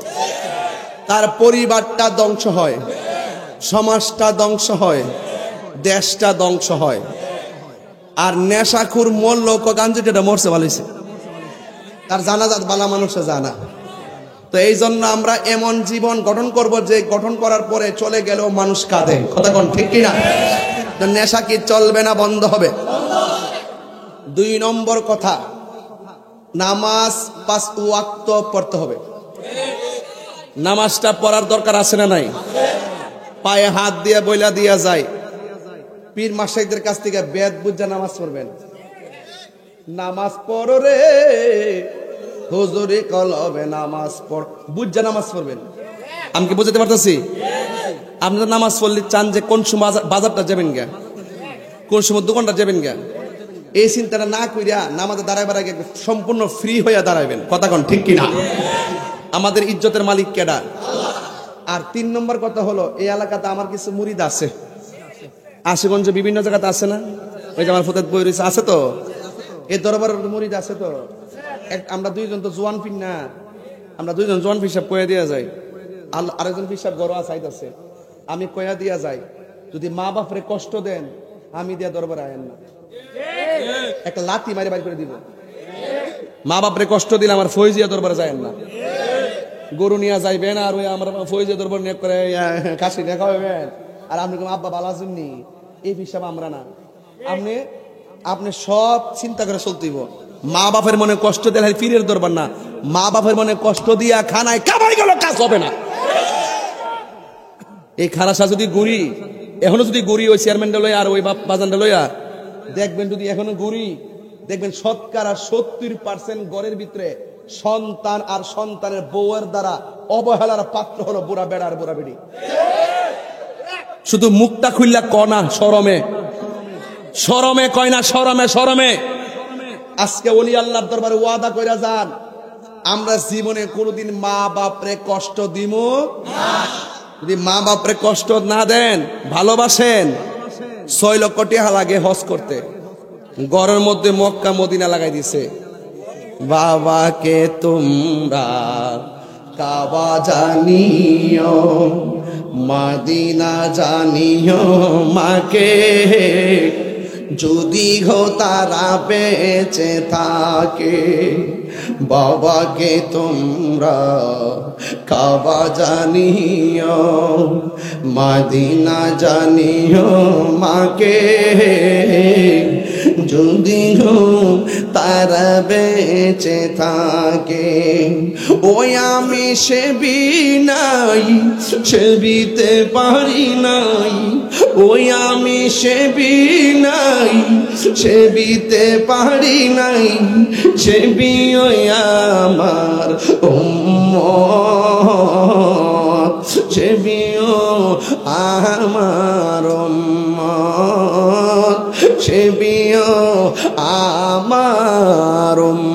তার পরিবারটা ধ্বংস হয় সমাজটা ধ্বংস হয় দেশটা ধ্বংস হয় আর নেশাখুর মরল গাঞ্জু যেটা মরছে ভালোইছে তার জানাজাত বালা মানুষে জানা তো এই জন্য আমরা এমন জীবন গঠন করব যে গঠন করার পরে চলে গেলেও মানুষ কাঁদে কথা কোন ঠিক কিনা তো নেশা কি চলবে না বন্ধ হবে 2 নম্বর কথা নামাজ 5 ওয়াক্ত পড়তে হবে নামাজটা পড়ার দরকার আছে না নাই পায়ে হাত দিয়ে বইলা দিয়া যায় পীর মাশাইখদের কাছ থেকে বেদ বুঝা নামাজ পড়বেন নামাজ পড়ো রে হুজুরি কলবে নামাজ পড় বুঝা নামাজ পড়বেন আমি কি বুঝাতে পারতেছি আপনি নামাজ পড়লে চান যে কোন সময় বাজারটা যাবেন গা কোন সময় দোকানটা যাবেন গা এই চিন্তাটা না কইরা নামাজে দাঁড়াইবার আগে সম্পূর্ণ ফ্রি হইয়া দাঁড়াইবেন কথা কোন ঠিক কিনা আমাদের ইজ্জতের মালিক কেডা আর 3 নম্বর কথা হলো এই এলাকাতে আমার কিছু মুরিদ আছে আশেগঞ্জে বিভিন্ন জায়গাতে আছে না ওই যে আমার ফুতেত বই রয়েছে, আছে তো এই দরবারের মুরিদ আছে তো। আমরা দুইজন তো জোয়ান ফির না, আমরা দুইজন জোয়ান পিসাব কয়া দিয়া যাই, আরেকজন পিসাব গড়া চাইতেছে, আমি কয়া দিয়া যাই, যদি মা বাপরে কষ্ট দেন আমি দিয়া দরবারে আয়েন না, একটা লাথি মারি বাইর করে দিব। মা বাপরে কষ্ট দিলে আমার ফৈজিয়া দরবারে যায়েন না, গরু নিয়ে যাইবেন আর ওই আমার ফৈজিয়া দরবার নিয়ে করে কাশি নিয়ে খাওয়াবেন, আর আপনি কোন আব্বা বালা শুননি, এই পিসাব আমরা না। আপনি সব চিন্তা করে চলতেইব। মা বাপের মনে কষ্ট দিলে পীরের দরবার না, মা বাপের মনে কষ্ট দিয়া খানায় কামাই গেল কাজ হবে না। এই খারাসা যদি গুড়ি এখনো যদি গুড়ি ওই চেয়ারম্যানটা লইয়া আর ওই বাজানটা লইয়া দেখবেন, যদি এখনো গুড়ি দেখবেন 70% ঘরের ভিতরে সন্তান আর সন্তানের বউয়ের দ্বারা অবহেলার পাত্র হলো বুড়া বেড়া আর বুড়া বেড়ি। শুধু মুখটা খুললা কনা শরমে শরমে কয় না, শরমে শরমে। আজকে ওলি আল্লাহর দরবারে ওয়াদা কইরা যান, আমরা জীবনে কোনোদিন মা বাপরে কষ্ট দিমু না। যদি মা বাপরে কষ্ট না দেন, ভালোবাসেন, 6 লক্ষ টাকা লাগে হজ করতে, ঘরের মধ্যে মক্কা মদিনা লাগাই দিছে। বাবাকে তোমরা কাবা জানিও, মদিনা জানিও, মাকে যদি গো তারা বেঁচে থাকে। বাবাকে তোমরা কাবা জানিও, মদিনা জানিও, মাকে যদি গো তারা বেঁচে থাকে। ওই আমি সেবি নাই, সেবিতে পারি নাই, ওই আমি সেবি নাই, সেবিতে পারি নাই, সেবি ওই আমার উম্মত, সেবিও আমার উম্মত, সেবিও আমার উম্মত।